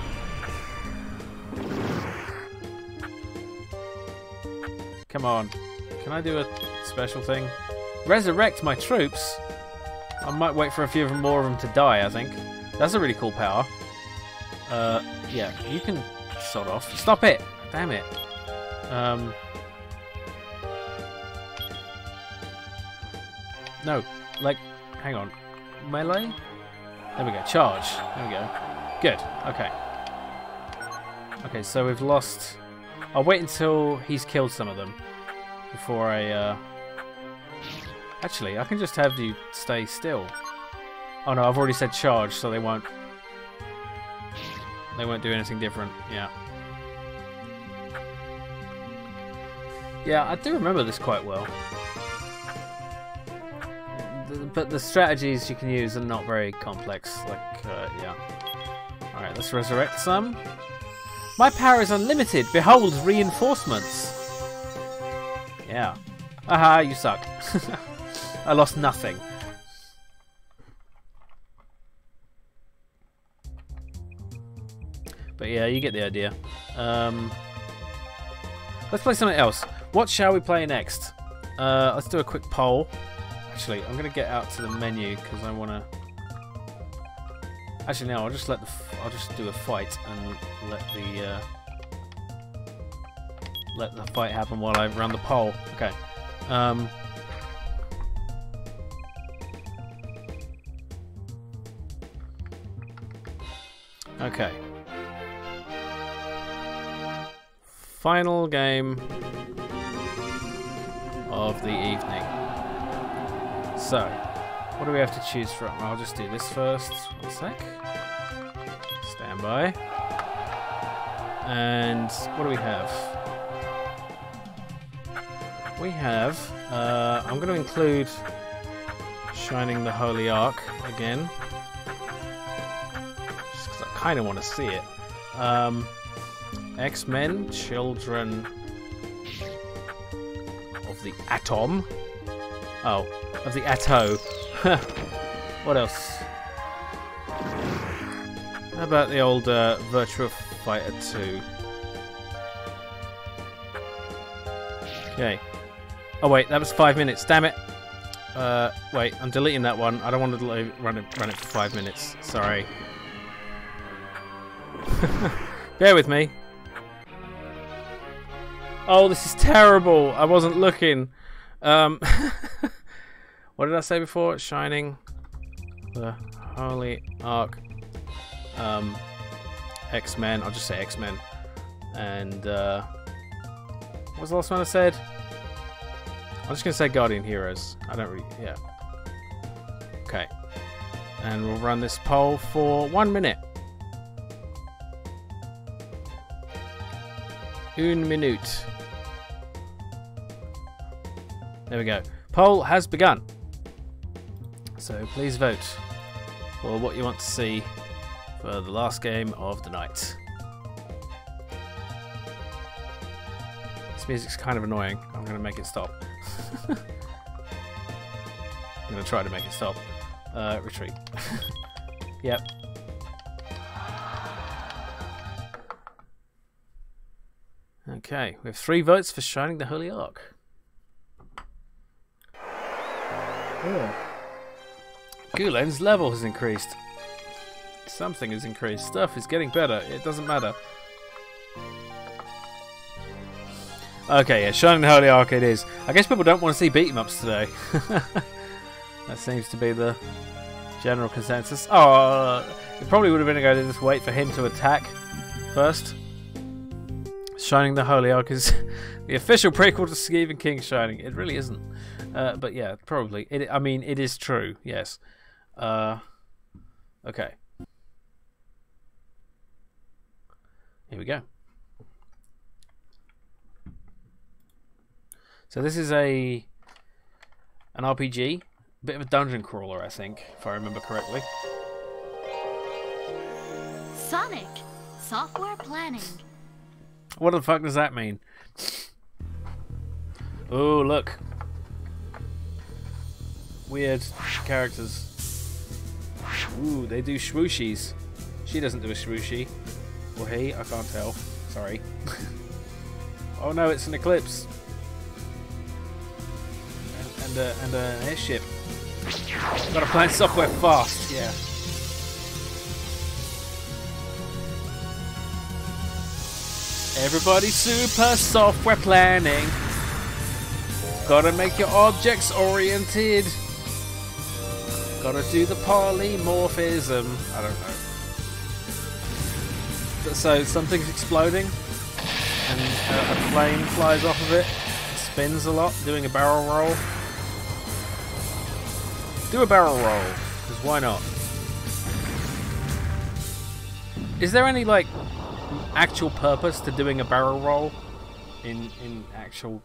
Come on. Can I do a special thing? Resurrect my troops? I might wait for a few more of them to die, I think. That's a really cool power. Yeah, you can sod off. Stop it! Damn it. No, like, hang on. Melee? There we go. Charge. There we go. Good. Okay. Okay, so we've lost... I'll wait until he's killed some of them before I... Actually, I can just have you stay still. Oh no, I've already said charge, so they won't... They won't do anything different. Yeah. Yeah, I do remember this quite well. But the strategies you can use are not very complex. Like, yeah. Alright, let's resurrect some. My power is unlimited. Behold, reinforcements. Yeah. Aha, you suck. I lost nothing. But yeah, you get the idea. Let's play something else. What shall we play next? Let's do a quick poll. Actually, I'm gonna get out to the menu because I want to. Actually, no. I'll just let the. I'll just do a fight and let the fight happen while I run the poll. Okay. Okay. Final game of the evening. So, what do we have to choose from? I'll just do this first. 1 sec. Stand by. And what do we have? We have... I'm going to include Shining the Holy Ark again. Just because I kind of want to see it. X-Men, Children of the Atom. Oh, of the Atto. What else? How about the old Virtua Fighter 2? Okay. Oh wait, that was 5 minutes. Damn it. Wait, I'm deleting that one. I don't want to run it for 5 minutes. Sorry. Bear with me. Oh, this is terrible. I wasn't looking. What did I say before? Shining the Holy Ark. X-Men. I'll just say X-Men. And what was the last one I said? I'm just gonna say Guardian Heroes. I don't really. Yeah. Okay. And we'll run this poll for 1 minute. 1 minute. There we go. Poll has begun. So please vote for what you want to see for the last game of the night. This music's kind of annoying. I'm going to make it stop. I'm going to try to make it stop. Retreat. Yep. Okay, we have 3 votes for Shining the Holy Ark. Oh. Gulen's level has increased. Something has increased. Stuff is getting better. It doesn't matter. Okay, yeah, Shining the Holy Ark it is. I guess people don't want to see beat-em-ups today. That seems to be the general consensus. Oh, it probably would have been a good idea to just wait for him to attack first. Shining the Holy Ark is the official prequel to Stephen King's Shining. It really isn't. But yeah, probably. I mean, it is true, yes. Okay. Here we go. So this is an RPG. A bit of a dungeon crawler, I think, if I remember correctly. Sonic. Software planning. What the fuck does that mean? Oh, look. weird characters. Ooh, they do swooshies. She doesn't do a swooshie. Or he, I can't tell. Sorry. Oh no, it's an eclipse. And an airship. Gotta plan software fast, yeah. Everybody super software planning. Gotta make your objects oriented. Gotta do the polymorphism. I don't know. So something's exploding, and a plane flies off of it, spins a lot, doing a barrel roll. Do a barrel roll, because why not? Is there any like actual purpose to doing a barrel roll in actual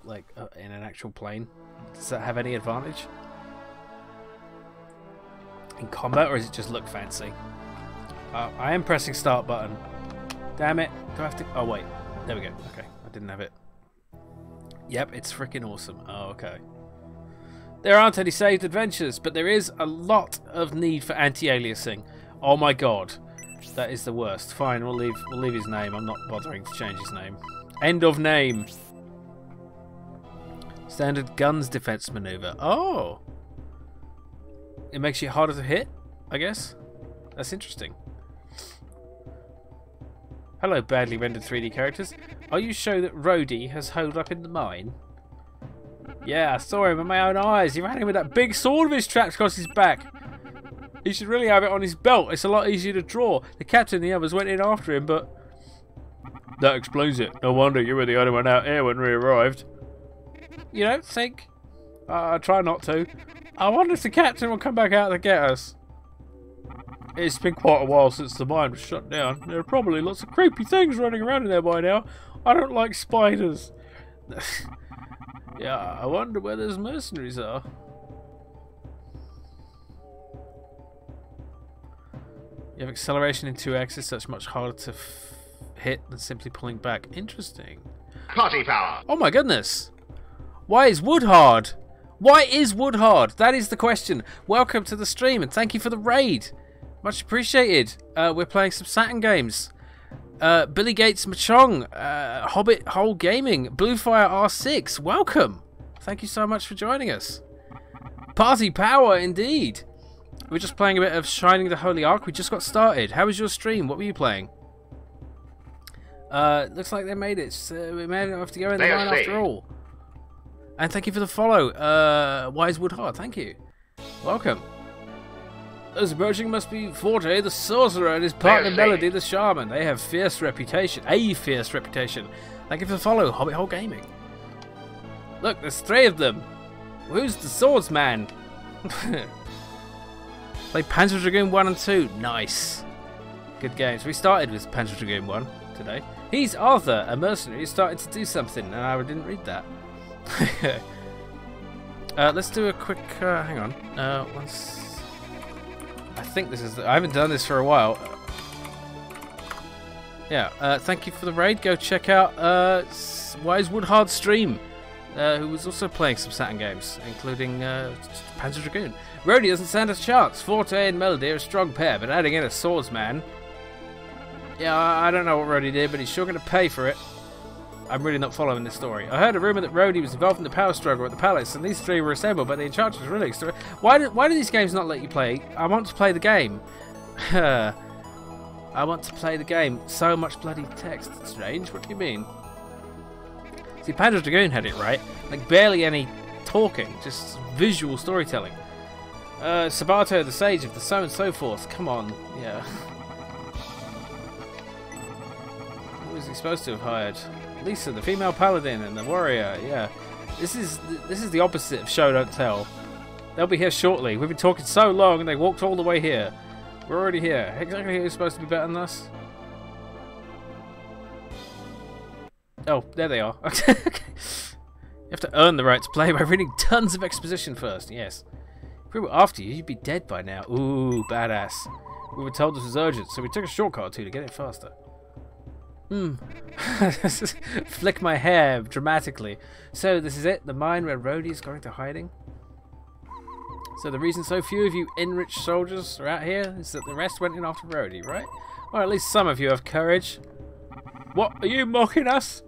in an actual plane? Does that have any advantage in combat, or does it just look fancy? I am pressing start button. Damn it! Do I have to? Oh wait, there we go. Okay, I didn't have it. Yep, it's freaking awesome. Oh, okay. There aren't any saved adventures, but there is a lot of need for anti-aliasing. Oh my god, that is the worst. Fine, we'll leave his name. I'm not bothering to change his name. End of name. Standard guns defense maneuver. Oh, it makes you harder to hit, I guess. That's interesting. Hello, badly rendered 3D characters. Are you sure that Rhodey has holed up in the mine? Yeah, I saw him with my own eyes. He ran in with that big sword of his trapped across his back. He should really have it on his belt. It's a lot easier to draw. The captain and the others went in after him, but... That explains it. No wonder you were the only one out here when we arrived. You don't think? I try not to. I wonder if the captain will come back out to get us. It's been quite a while since the mine was shut down. There are probably lots of creepy things running around in there by now. I don't like spiders. Yeah, I wonder where those mercenaries are. You have acceleration in 2x, so it's much harder to hit than simply pulling back. Interesting. Party power. Oh my goodness. Why is wood hard? Why is wood hard? That is the question. Welcome to the stream and thank you for the raid. Much appreciated. We're playing some Saturn games. Billy Gates Machong, Hobbit Hole Gaming, Bluefire R6, welcome. Thank you so much for joining us. Party power indeed. We're just playing a bit of Shining the Holy Ark. We just got started. How was your stream? What were you playing? Looks like they made it. So we may have to go in the line after all. And thank you for the follow. Wise Woodhard, thank you. Welcome. Those approaching must be Forte, the sorcerer, and his partner Melody, the shaman. They have fierce reputation. A fierce reputation. Thank you for the follow, Hobbit Hole Gaming. Look, there's 3 of them. Who's the swordsman? Play Panzer Dragoon 1 and 2. Nice. Good games. We started with Panzer Dragoon 1 today. He's Arthur, a mercenary who started to do something, and I didn't read that. Let's do a quick... hang on. I think this is... I haven't done this for a while. Yeah, thank you for the raid. Go check out Wise Woodhard stream, who was also playing some Saturn games, including Panzer Dragoon. Rhodey doesn't stand a chance. Forte and Melody are a strong pair, but adding in a swordsman... Yeah, I don't know what Rhodey did, but he's sure going to pay for it. I'm really not following this story. I heard a rumour that Rhodey was involved in the power struggle at the palace, and these 3 were assembled, but the Enchantress was released. Why do these games not let you play? I want to play the game. I want to play the game. So much bloody text. Strange. What do you mean? See, Panzer Dragoon had it right. Like, barely any talking. Just visual storytelling. Sabato, the Sage of the So and So Forth. Come on. Yeah. Who was he supposed to have hired? Lisa, the female paladin, and the warrior. Yeah, this is the opposite of show don't tell. They'll be here shortly. We've been talking so long, and they walked all the way here. We're already here. Exactly who's supposed to be better than us? Oh, there they are. You have to earn the right to play by reading tons of exposition first. Yes. If we were after you, you'd be dead by now. Ooh, badass. We were told this was urgent, so we took a shortcut or 2 to get it faster. Flick my hair dramatically. So this is it, the mine where Rhodey is going to hiding. So the reason so few of you enriched soldiers are out here is that the rest went in after Rhodey, right? Or at least some of you have courage. What? Are you mocking us?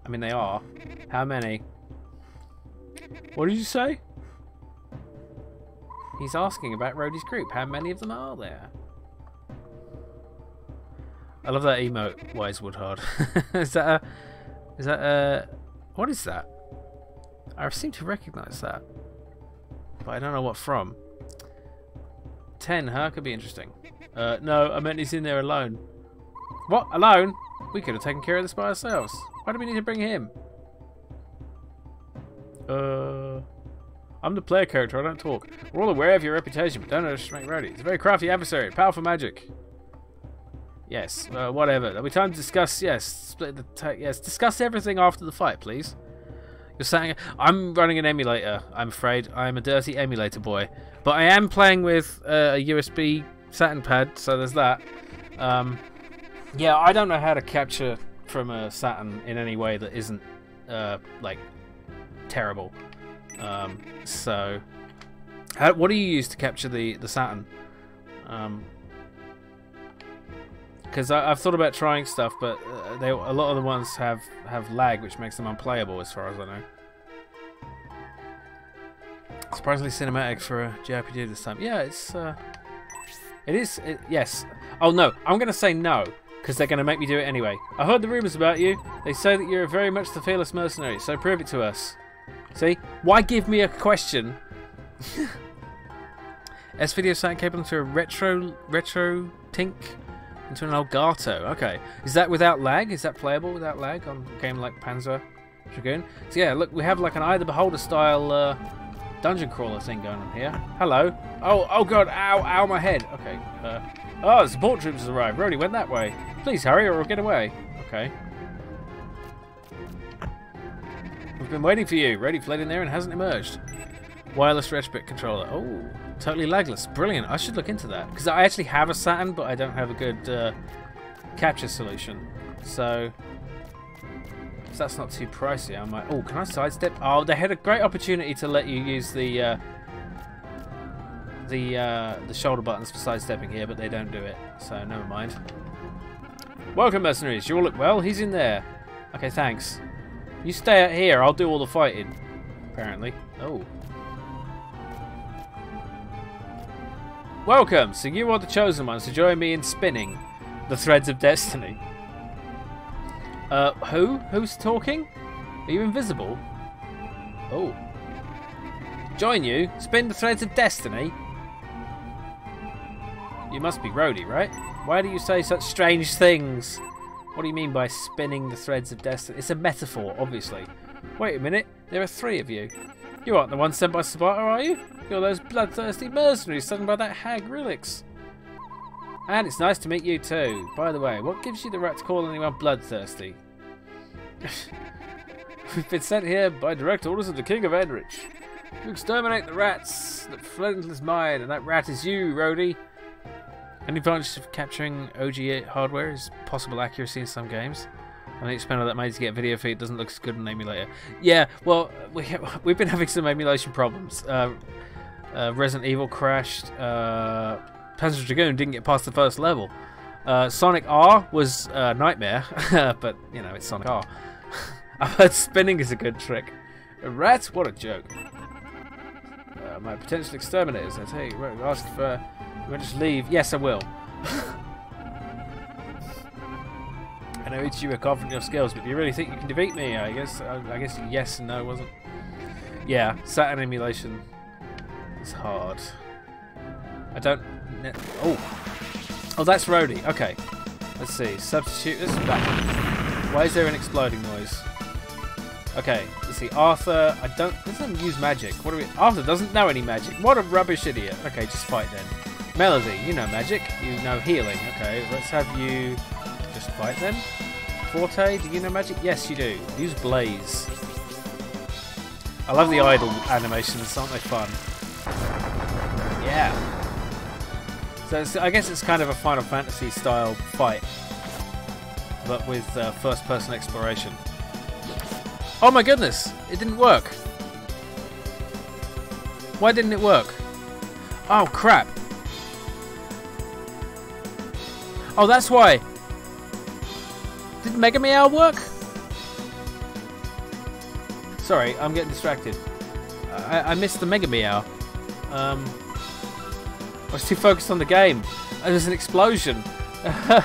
I mean, they are. How many? What did you say? He's asking about Rhodey's group. How many of them are there? I love that emote, Wise Woodhard. Is that a... What is that? I seem to recognise that. But I don't know what from. 10, huh? Could be interesting. No, I meant he's in there alone. What? Alone? We could have taken care of this by ourselves. Why do we need to bring him? I'm the player character, I don't talk. We're all aware of your reputation, but don't underestimate Rhodey. He's a very crafty adversary, powerful magic. Yes, whatever. There'll be time to discuss, yes, split the yes, discuss everything after the fight, please. You're saying, I'm running an emulator, I'm afraid. I'm a dirty emulator boy. But I am playing with a USB Saturn pad, so there's that. Yeah, I don't know how to capture from a Saturn in any way that isn't, like, terrible. So, what do you use to capture the Saturn? Because I've thought about trying stuff, but a lot of the ones have lag, which makes them unplayable, as far as I know. Surprisingly cinematic for a JRPG this time. Yeah, it is. Yes. Oh no, I'm gonna say no, because they're gonna make me do it anyway. I heard the rumors about you. They say that you're very much the fearless mercenary. So prove it to us. See? Why give me a question? S-Video Saturn capable to a retro tink into an Elgato. Okay. Is that without lag? Is that playable without lag on a game like Panzer Dragoon? So yeah, look, we have like an Eye the Beholder style dungeon crawler thing going on here. Hello. Oh god, ow, my head. Okay. Oh, the support troops has arrived. Rhodey went that way. Please hurry or we'll get away. Okay. We've been waiting for you. Rhodey fled in there and hasn't emerged. Wireless respite controller. Oh, totally lagless. Brilliant. I should look into that. Because I actually have a Saturn, but I don't have a good capture solution. So, if that's not too pricey, I might... Oh, can I sidestep? Oh, they had a great opportunity to let you use the shoulder buttons for sidestepping here, but they don't do it. So, never mind. Welcome, mercenaries. You all look well. He's in there. Okay, thanks. You stay out here, I'll do all the fighting. Apparently. Oh. Welcome! So you are the chosen ones to join me in spinning the threads of destiny. Who? Who's talking? Are you invisible? Oh. Join you? Spin the threads of destiny? You must be Rhodey, right? Why do you say such strange things? What do you mean by spinning the threads of destiny? It's a metaphor, obviously. Wait a minute, there are 3 of you. You aren't the one sent by Sparta, are you? You're those bloodthirsty mercenaries sent by that hag Relix. And it's nice to meet you too. By the way, what gives you the right to call anyone bloodthirsty? We've been sent here by direct orders of the King of Edrich to exterminate the rats that fled into his mind, and that rat is you, Rhodey. Any advantage of capturing OG hardware is possible accuracy in some games. I think spend all that money to get video feed doesn't look as good on an emulator. Yeah, well, we've been having some emulation problems. Resident Evil crashed. Panzer Dragoon didn't get past the first level. Sonic R was a nightmare, but you know it's Sonic R. I've heard spinning is a good trick. A rat? What a joke. My potential exterminators. I tell you, ask for. You want to just leave? Yes, I will. I know you were confident in your skills, but do you really think you can defeat me? I guess yes and no, wasn't. Yeah, Saturn emulation is hard. I don't. Oh, that's Rhodey. Okay, let's see. Substitute this back. Why is there an exploding noise? Okay, let's see. Arthur, doesn't use magic. What do we? Arthur doesn't know any magic. What a rubbish idiot. Okay, just fight then. Melody, you know magic. You know healing. Okay, let's have you just fight then. Forte, do you know magic? Yes, you do. Use Blaze. I love the idle animations, aren't they fun? Yeah. So I guess it's kind of a Final Fantasy style fight, but with first-person exploration. Oh my goodness! It didn't work. Why didn't it work? Oh, crap. Oh, that's why. Did Mega Meow work? Sorry, I'm getting distracted. I missed the Mega Meow. I was too focused on the game. There was an explosion. I'm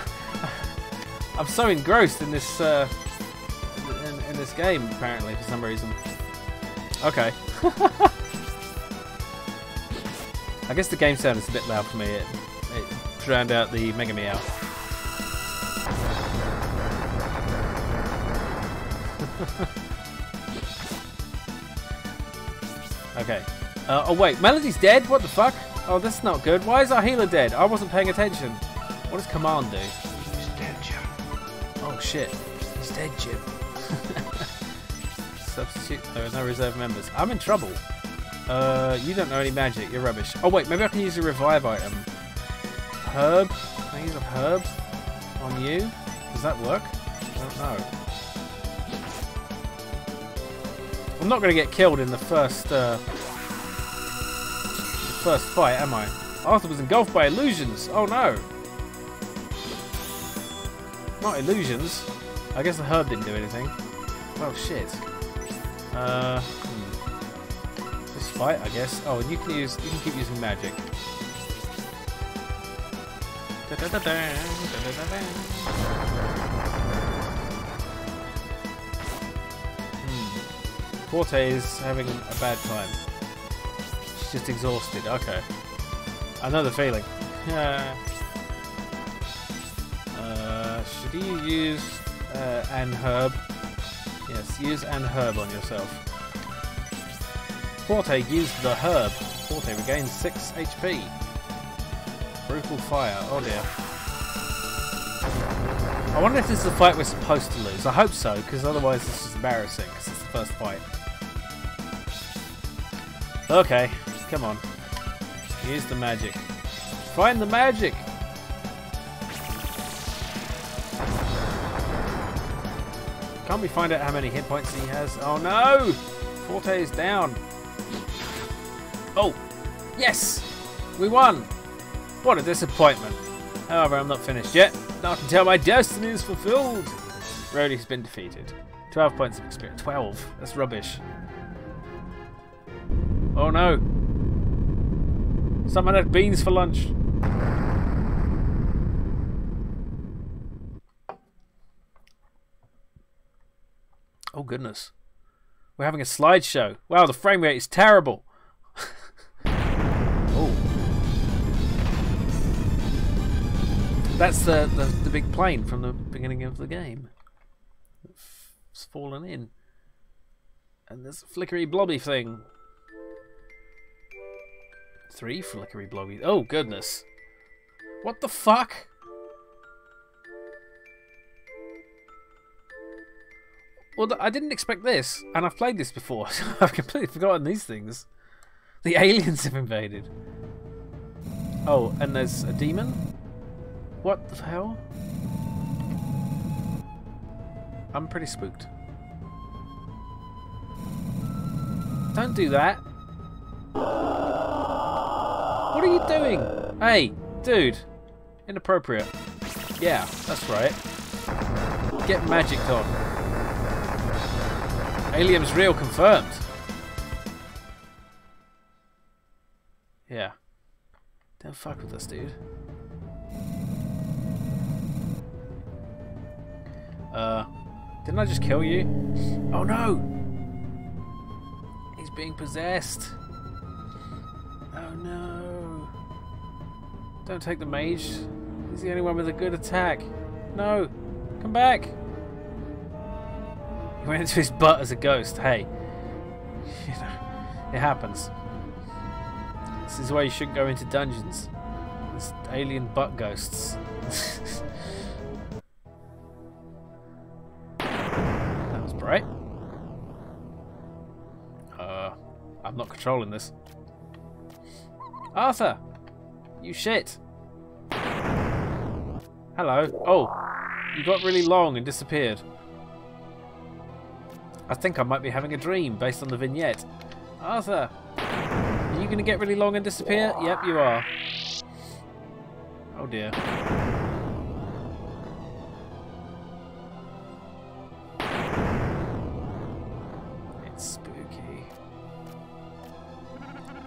so engrossed in this in this game, apparently, for some reason. Okay. I guess the game sound is a bit loud for me. It drowned out the Mega Meow. Okay. Oh wait, Melody's dead? What the fuck? Oh, that's not good. Why is our healer dead? I wasn't paying attention. What does Command do? He's dead, Jim. Oh shit. He's dead, Jim. Substitute. There are no reserve members. I'm in trouble. You don't know any magic. You're rubbish. Oh wait, maybe I can use a revive item. Herb? Can I use a herb on you? Does that work? I don't know. I'm not going to get killed in the first fight, am I? Arthur was engulfed by illusions. Oh no! Not illusions. I guess the herb didn't do anything. Oh shit. This fight, I guess. Oh, and you can keep using magic. Forte is having a bad time. She's just exhausted. Okay. I know the feeling. Should you use an herb? Yes, use an herb on yourself. Forte used the herb. Forte regains 6 HP. Brutal fire. Oh dear. I wonder if this is the fight we're supposed to lose. I hope so, because otherwise this is embarrassing, because it's the first fight. Okay, come on. Use the magic. Find the magic! Can't we find out how many hit points he has? Oh no! Forte is down. Oh! Yes! We won! What a disappointment. However, I'm not finished yet. Now I can tell my destiny is fulfilled. Rhodey's been defeated. 12 points of experience. 12. That's rubbish. Oh no. Someone had beans for lunch. Oh goodness. We're having a slideshow. Wow, the frame rate is terrible. Oh. That's the big plane from the beginning of the game. It's fallen in. And there's a flickery blobby thing. 3 flickery blobby. Oh goodness. What the fuck? Well, I didn't expect this, and I've played this before, so I've completely forgotten these things. The aliens have invaded. Oh, and there's a demon? What the hell? I'm pretty spooked. Don't do that. What are you doing? Hey, dude. Inappropriate. Yeah, that's right. Get magic on. Alien's real confirmed. Yeah. Don't fuck with us, dude. Didn't I just kill you? Oh no! He's being possessed. Oh no. Don't take the mage. He's the only one with a good attack. No! Come back! He went into his butt as a ghost. Hey. You know, it happens. This is why you shouldn't go into dungeons. There's alien butt ghosts. That was bright. I'm not controlling this. Arthur! You shit! Hello. Oh, you got really long and disappeared. I think I might be having a dream based on the vignette. Arthur! Are you going to get really long and disappear? Yep, you are. Oh dear. It's spooky.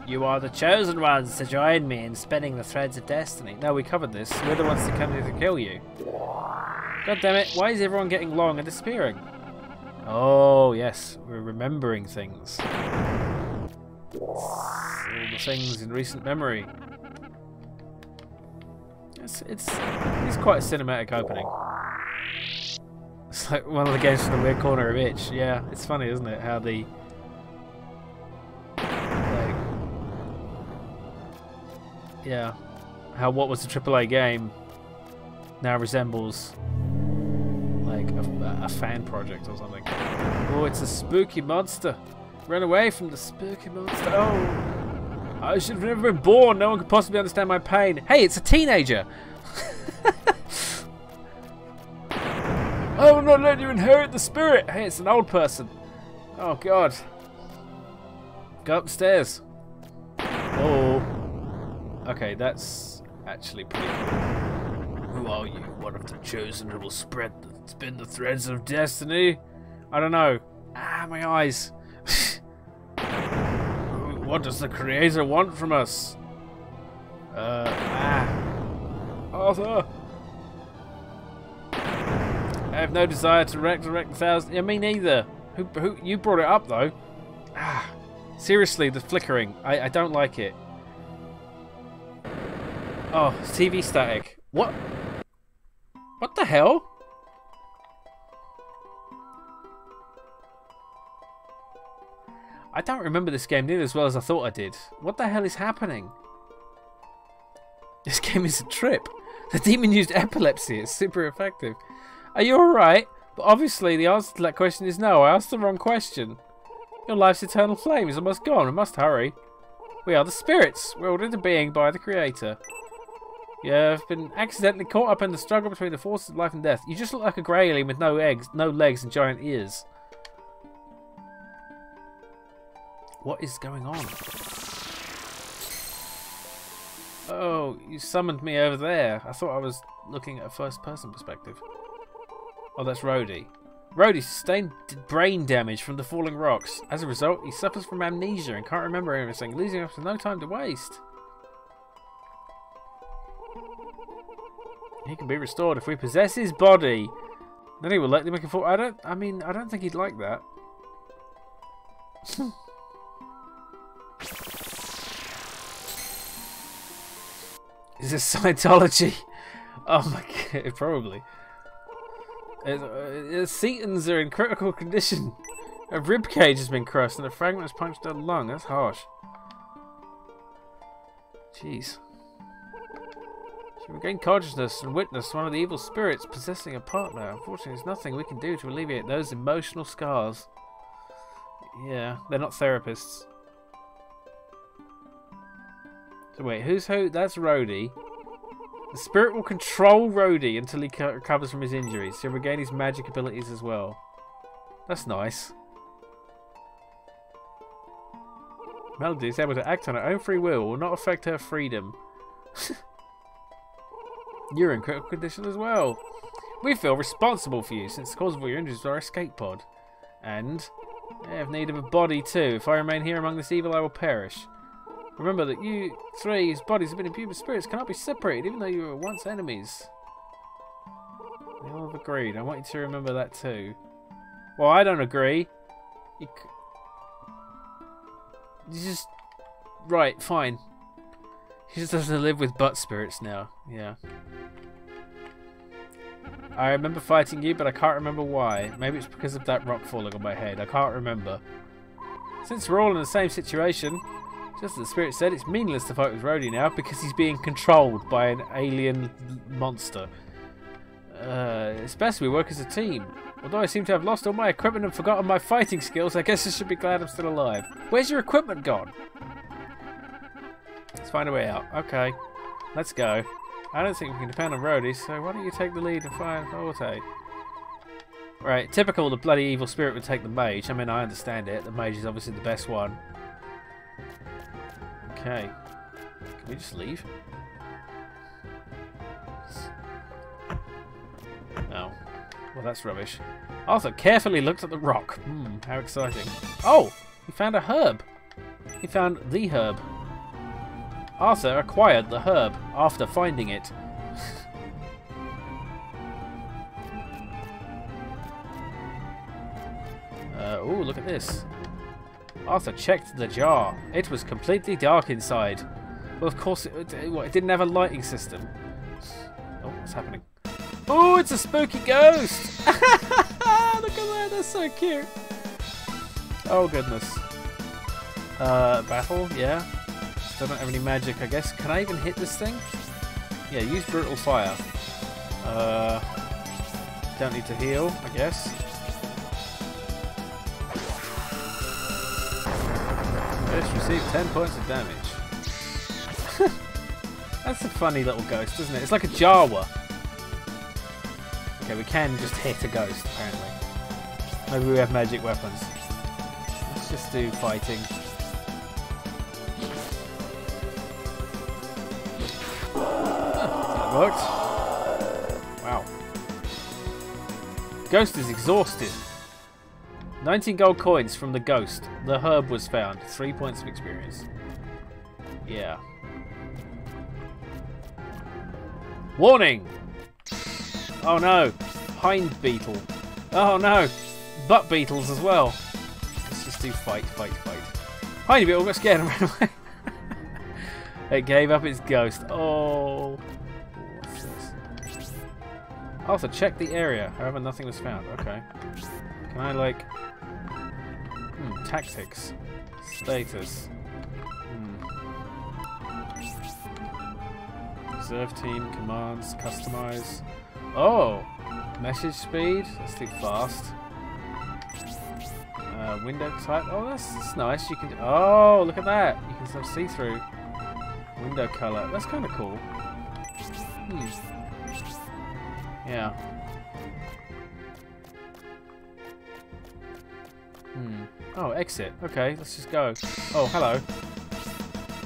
You are the chosen ones to join me in spinning the threads of destiny. No, we covered this. We're the ones that come here to kill you. God damn it, why is everyone getting long and disappearing? Oh, yes, we're remembering things. All the things in recent memory. It's quite a cinematic opening. It's like one of the games from the weird corner of itch. Yeah, it's funny, isn't it? How the how what was a AAA game now resembles like a fan project or something. Oh, it's a spooky monster. Run away from the spooky monster. Oh, I should have never been born. No one could possibly understand my pain. Hey, it's a teenager. I will not let you inherit the spirit. Hey, it's an old person. Oh, God. Go upstairs. Oh. Okay, that's actually pretty cool. Who are you? One of the chosen who will spin the threads of destiny? I don't know. Ah, my eyes. What does the creator want from us? Arthur. I have no desire to resurrect the thousand. Yeah, me neither. Who? You brought it up though. Ah, seriously, the flickering. I don't like it. Oh, it's TV static. What? What the hell? I don't remember this game nearly as well as I thought I did. What the hell is happening? This game is a trip. The demon used epilepsy. It's super effective. Are you alright? But obviously the answer to that question is no. I asked the wrong question. Your life's eternal flame is almost gone. We must hurry. We are the spirits, willed into being by the Creator. You have been accidentally caught up in the struggle between the forces of life and death. You just look like a grey alien with no legs and giant ears. What is going on? Oh, you summoned me over there. I thought I was looking at a first-person perspective. Oh, that's Rhodey. Rhodey sustained brain damage from the falling rocks. As a result, he suffers from amnesia and can't remember everything, leaving us with no time to waste. He can be restored if we possess his body. Then he will likely make a fall. I don't think he'd like that. Is this Scientology? Oh my god, probably. Setons are in critical condition. A rib cage has been crushed and a fragment has punctured a lung. That's harsh. Jeez. She regained consciousness and witnessed one of the evil spirits possessing a partner. Unfortunately, there's nothing we can do to alleviate those emotional scars. Yeah, they're not therapists. So wait, who's who? That's Rhodey. The spirit will control Rhodey until he recovers from his injuries. He'll regain his magic abilities as well. That's nice. Melody is able to act on her own free will not affect her freedom. You're in critical condition as well. We feel responsible for you since the cause of all your injuries is our escape pod. And I have need of a body too. If I remain here among this evil, I will perish. Remember that you three, whose bodies have been imbued with spirits, cannot be separated, even though you were once enemies. They all have agreed. I want you to remember that too. Well, I don't agree. You just... Right, fine. He just doesn't live with butt spirits now. Yeah. I remember fighting you, but I can't remember why. Maybe it's because of that rock falling on my head. I can't remember. Since we're all in the same situation, just as the spirit said, it's meaningless to fight with Rhodey now because he's being controlled by an alien monster. It's best we work as a team. Although I seem to have lost all my equipment and forgotten my fighting skills, I guess I should be glad I'm still alive. Where's your equipment gone? Let's find a way out. Okay, let's go. I don't think we can depend on Rhodey, so why don't you take the lead and find Forte? Right, typical the bloody evil spirit would take the mage. I mean, I understand it. The mage is obviously the best one. Okay. Can we just leave? No. Well, that's rubbish. Arthur carefully looked at the rock. How exciting. Oh! He found a herb. He found the herb. Arthur acquired the herb after finding it. Oh, look at this. Arthur checked the jar. It was completely dark inside. Well, of course, it didn't have a lighting system. Oh, what's happening? Oh, it's a spooky ghost! Look at that, that's so cute. Oh, goodness. Battle, yeah. Still don't have any magic, I guess. Can I even hit this thing? Yeah, use brutal fire. Don't need to heal, I guess. Just received 10 points of damage. That's a funny little ghost, isn't it? It's like a Jawa. Okay, we can just hit a ghost, apparently. Maybe we have magic weapons. Let's just do fighting. That worked. Wow. Ghost is exhausted. 19 gold coins from the ghost. The herb was found. 3 points of experience. Yeah. Warning! Oh no! Hind beetle. Oh no! Butt beetles as well. Let's just do fight, fight, fight. Hind beetle got scared and ran away. It gave up its ghost. Oh. What's this? Arthur, check the area. However, nothing was found. Okay. Can I, like... tactics. Status. Reserve team, commands, customize. Oh! Message speed. Let's do fast. Window type. Oh, that's nice. You can do... Oh, look at that. You can sort of see through. Window color. That's kind of cool. Yeah. Oh, exit. Okay, let's just go. Oh, hello.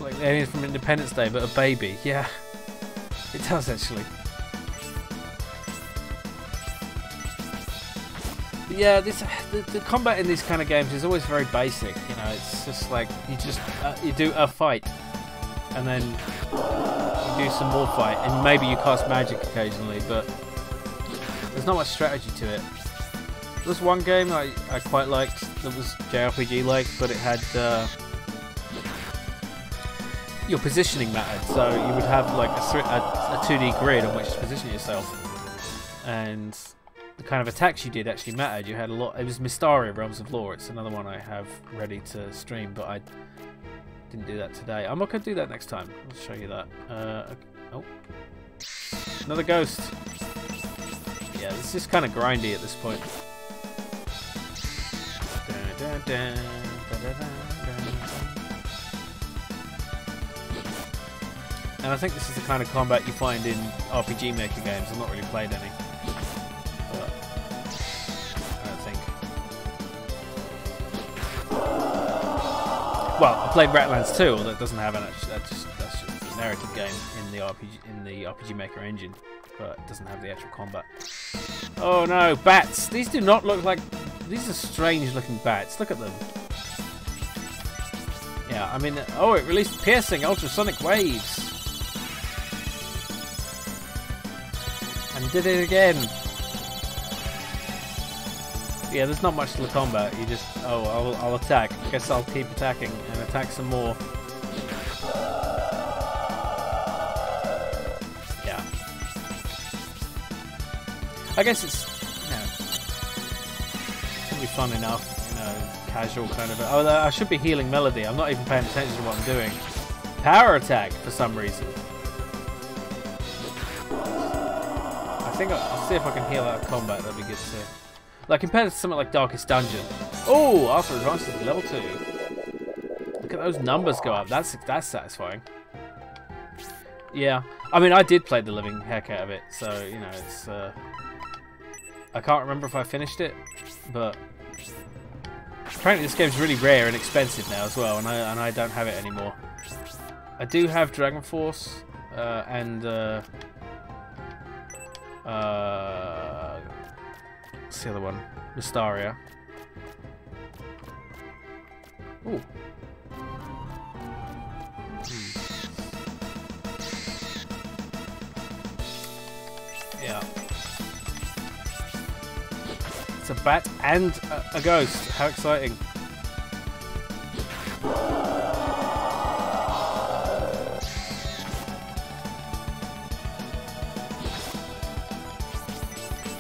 Like the alien from Independence Day, but a baby. Yeah. It does, actually. But yeah, the combat in these kind of games is always very basic. You know, it's just like you do a fight, and then you do some more fight, and maybe you cast magic occasionally, but there's not much strategy to it. There was one game I quite liked that was JRPG-like, but it had your positioning mattered. So you would have like a 2D grid on which to position yourself, and the kind of attacks you did actually mattered. You had a lot. It was Mystaria, Realms of Lore. It's another one I have ready to stream, but I didn't do that today. I'm not going to do that next time. I'll show you that. Oh, another ghost. Yeah, it's just kind of grindy at this point. And I think this is the kind of combat you find in RPG Maker games. I've not really played any, but I don't think. Well, I played Ratlands 2, although it doesn't have an that's just a narrative game in the RPG Maker engine, but it doesn't have the actual combat. Oh no, bats! These do not look like. These are strange looking bats. Look at them. Yeah, I mean, oh, it released piercing ultrasonic waves. And did it again. Yeah, there's not much to the combat. You just, oh, I'll attack. I guess I'll keep attacking and attack some more. Yeah. I guess it's, be fun enough, you know, casual kind of. Oh, I should be healing Melody. I'm not even paying attention to what I'm doing. Power attack for some reason. I think I'll see if I can heal out of combat. That'd be good too. Like compared to something like Darkest Dungeon. Oh, Arthur advances to level 2. Look at those numbers go up. That's satisfying. Yeah, I mean, I did play the living heck out of it, so you know, it's. I can't remember if I finished it, but apparently this game's really rare and expensive now as well, and I don't have it anymore. I do have Dragonforce and what's the other one? Mystaria. Ooh. Yeah. It's a bat and a ghost. How exciting.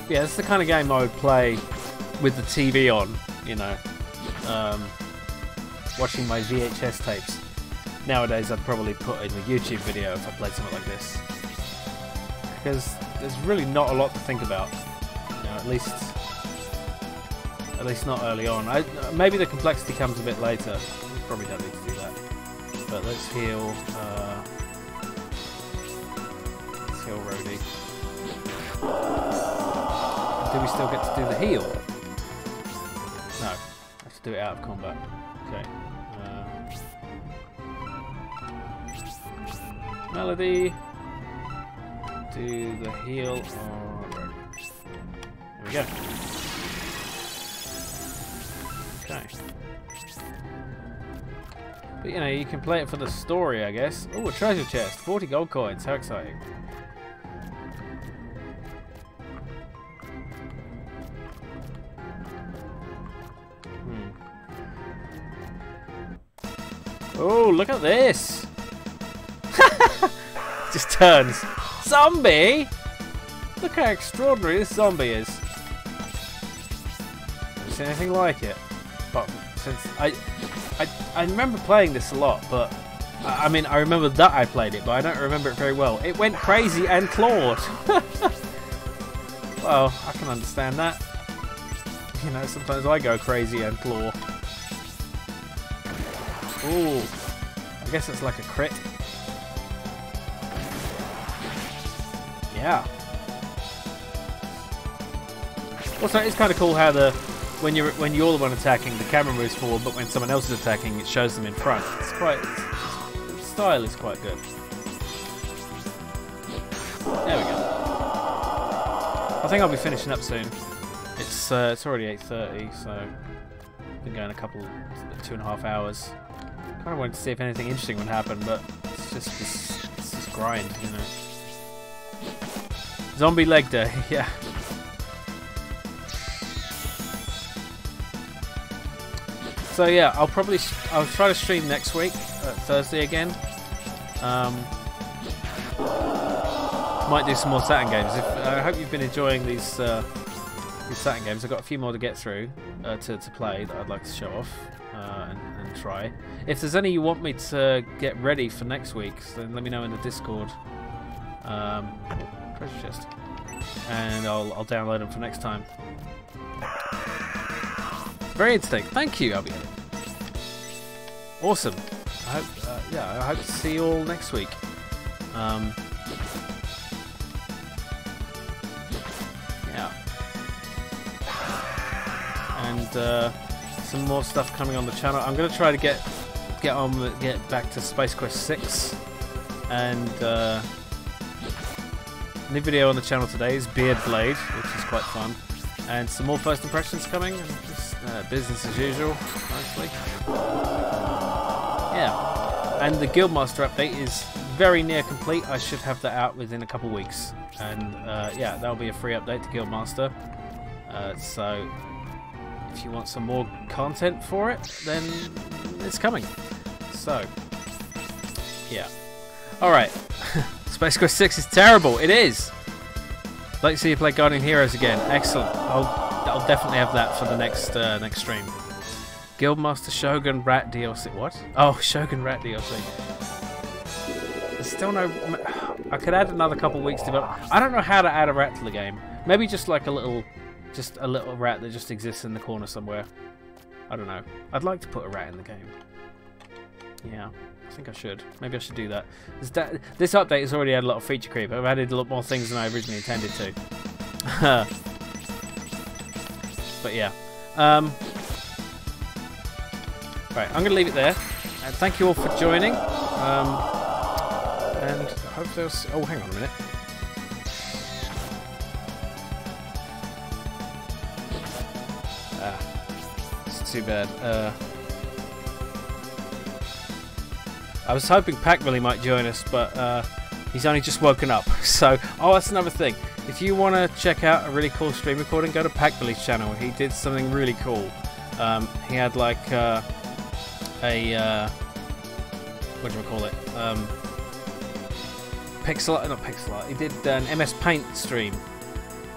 Yeah, it's the kind of game I would play with the TV on, you know, watching my VHS tapes. Nowadays I'd probably put in a YouTube video if I played something like this. Because there's really not a lot to think about, you know, at least not early on. Maybe the complexity comes a bit later. Probably don't need to do that. But let's heal Rhodey. Do we still get to do the heal? No, I have to do it out of combat. Okay. Melody. Do the heal on Rhodey. There we go. Okay. But you know, you can play it for the story, I guess. Oh, a treasure chest. 40 gold coins. How exciting. Oh, look at this! Just turns. Zombie! Look how extraordinary this zombie is. Never seen anything like it. But since I remember playing this a lot, but I mean I remember that I played it, but I don't remember it very well. It went crazy and clawed. Well, I can understand that. You know, sometimes I go crazy and claw. Ooh, I guess it's like a crit. Yeah. Also, it's kind of cool how when you're the one attacking, the camera moves forward, but when someone else is attacking, it shows them in front. The style is quite good. There we go. I think I'll be finishing up soon. It's already 8:30, so I've been going 2.5 hours. Kind of wanted to see if anything interesting would happen, but it's just this grind, you know. Zombie leg day, yeah. So yeah, I'll try to stream next week, Thursday again. Might do some more Saturn games. I hope you've been enjoying these Saturn games. I've got a few more to get through to play that I'd like to show off and try. If there's any you want me to get ready for next week, then let me know in the Discord. Treasure chest, and I'll download them for next time. Very interesting. Thank you, Albie. Awesome. I hope, I hope to see you all next week. Yeah. And some more stuff coming on the channel. I'm going to try to get back to Space Quest 6, and new video on the channel today is Beard Blade, which is quite fun, and some more first impressions coming, and just business as usual, mostly. Yeah, and the Guildmaster update is very near complete. I should have that out within a couple weeks, and yeah, that'll be a free update to Guildmaster. So if you want some more content for it, then it's coming. So yeah, all right. Space Quest 6 is terrible. It is. I'd like to see you play Guardian Heroes again. Excellent. I'll definitely have that for the next stream. Guildmaster Shogun Rat DLC. What? Oh, Shogun Rat DLC. There's still no. I could add another couple weeks to develop. I don't know how to add a rat to the game. Maybe just like a little rat that just exists in the corner somewhere. I don't know. I'd like to put a rat in the game. Yeah. I think I should. Maybe I should do that. This update has already had a lot of feature creep. I've added a lot more things than I originally intended to. But yeah. Right, I'm going to leave it there. And thank you all for joining. and hopefully I'll see... Oh, hang on a minute. It's too bad. I was hoping Pac-Willy might join us, but he's only just woken up. So, oh, that's another thing. If you want to check out a really cool stream recording, go to Pac-Willy's channel. He did something really cool. He had like what do we call it? Pixel art, not pixel art. He did an MS Paint stream,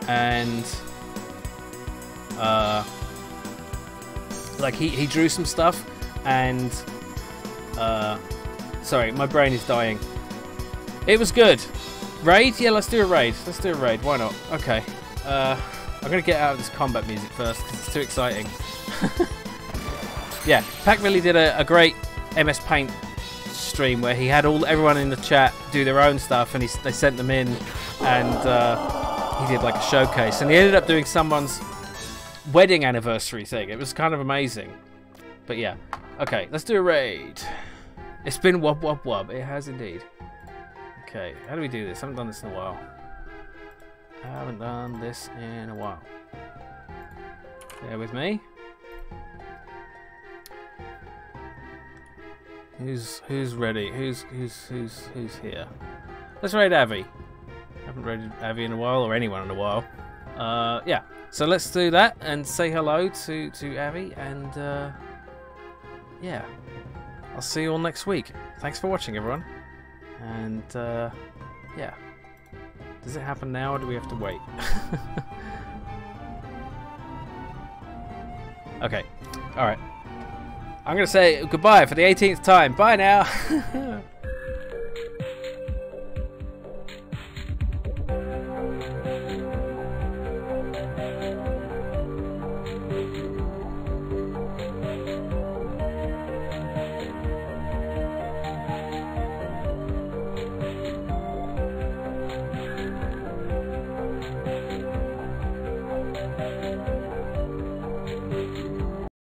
and like he drew some stuff, and sorry, my brain is dying. It was good. Raid? Yeah, let's do a raid. Let's do a raid. Why not? Okay. I'm gonna get out of this combat music first because it's too exciting. Yeah, Pac really did a great MS Paint stream where he had everyone in the chat do their own stuff, and they sent them in, and he did like a showcase, and he ended up doing someone's wedding anniversary thing. It was kind of amazing. But yeah, okay, let's do a raid. It's been wub wub wub. It has indeed. Okay, how do we do this? I haven't done this in a while. Bear with me. Who's ready? Who's here? Let's raid Avi. Haven't raided Avi in a while, or anyone in a while. Yeah. So let's do that and say hello to Avi, and yeah, I'll see you all next week. Thanks for watching, everyone. And yeah, does it happen now, or do we have to wait? Okay. All right. I'm going to say goodbye for the 18th time. Bye now.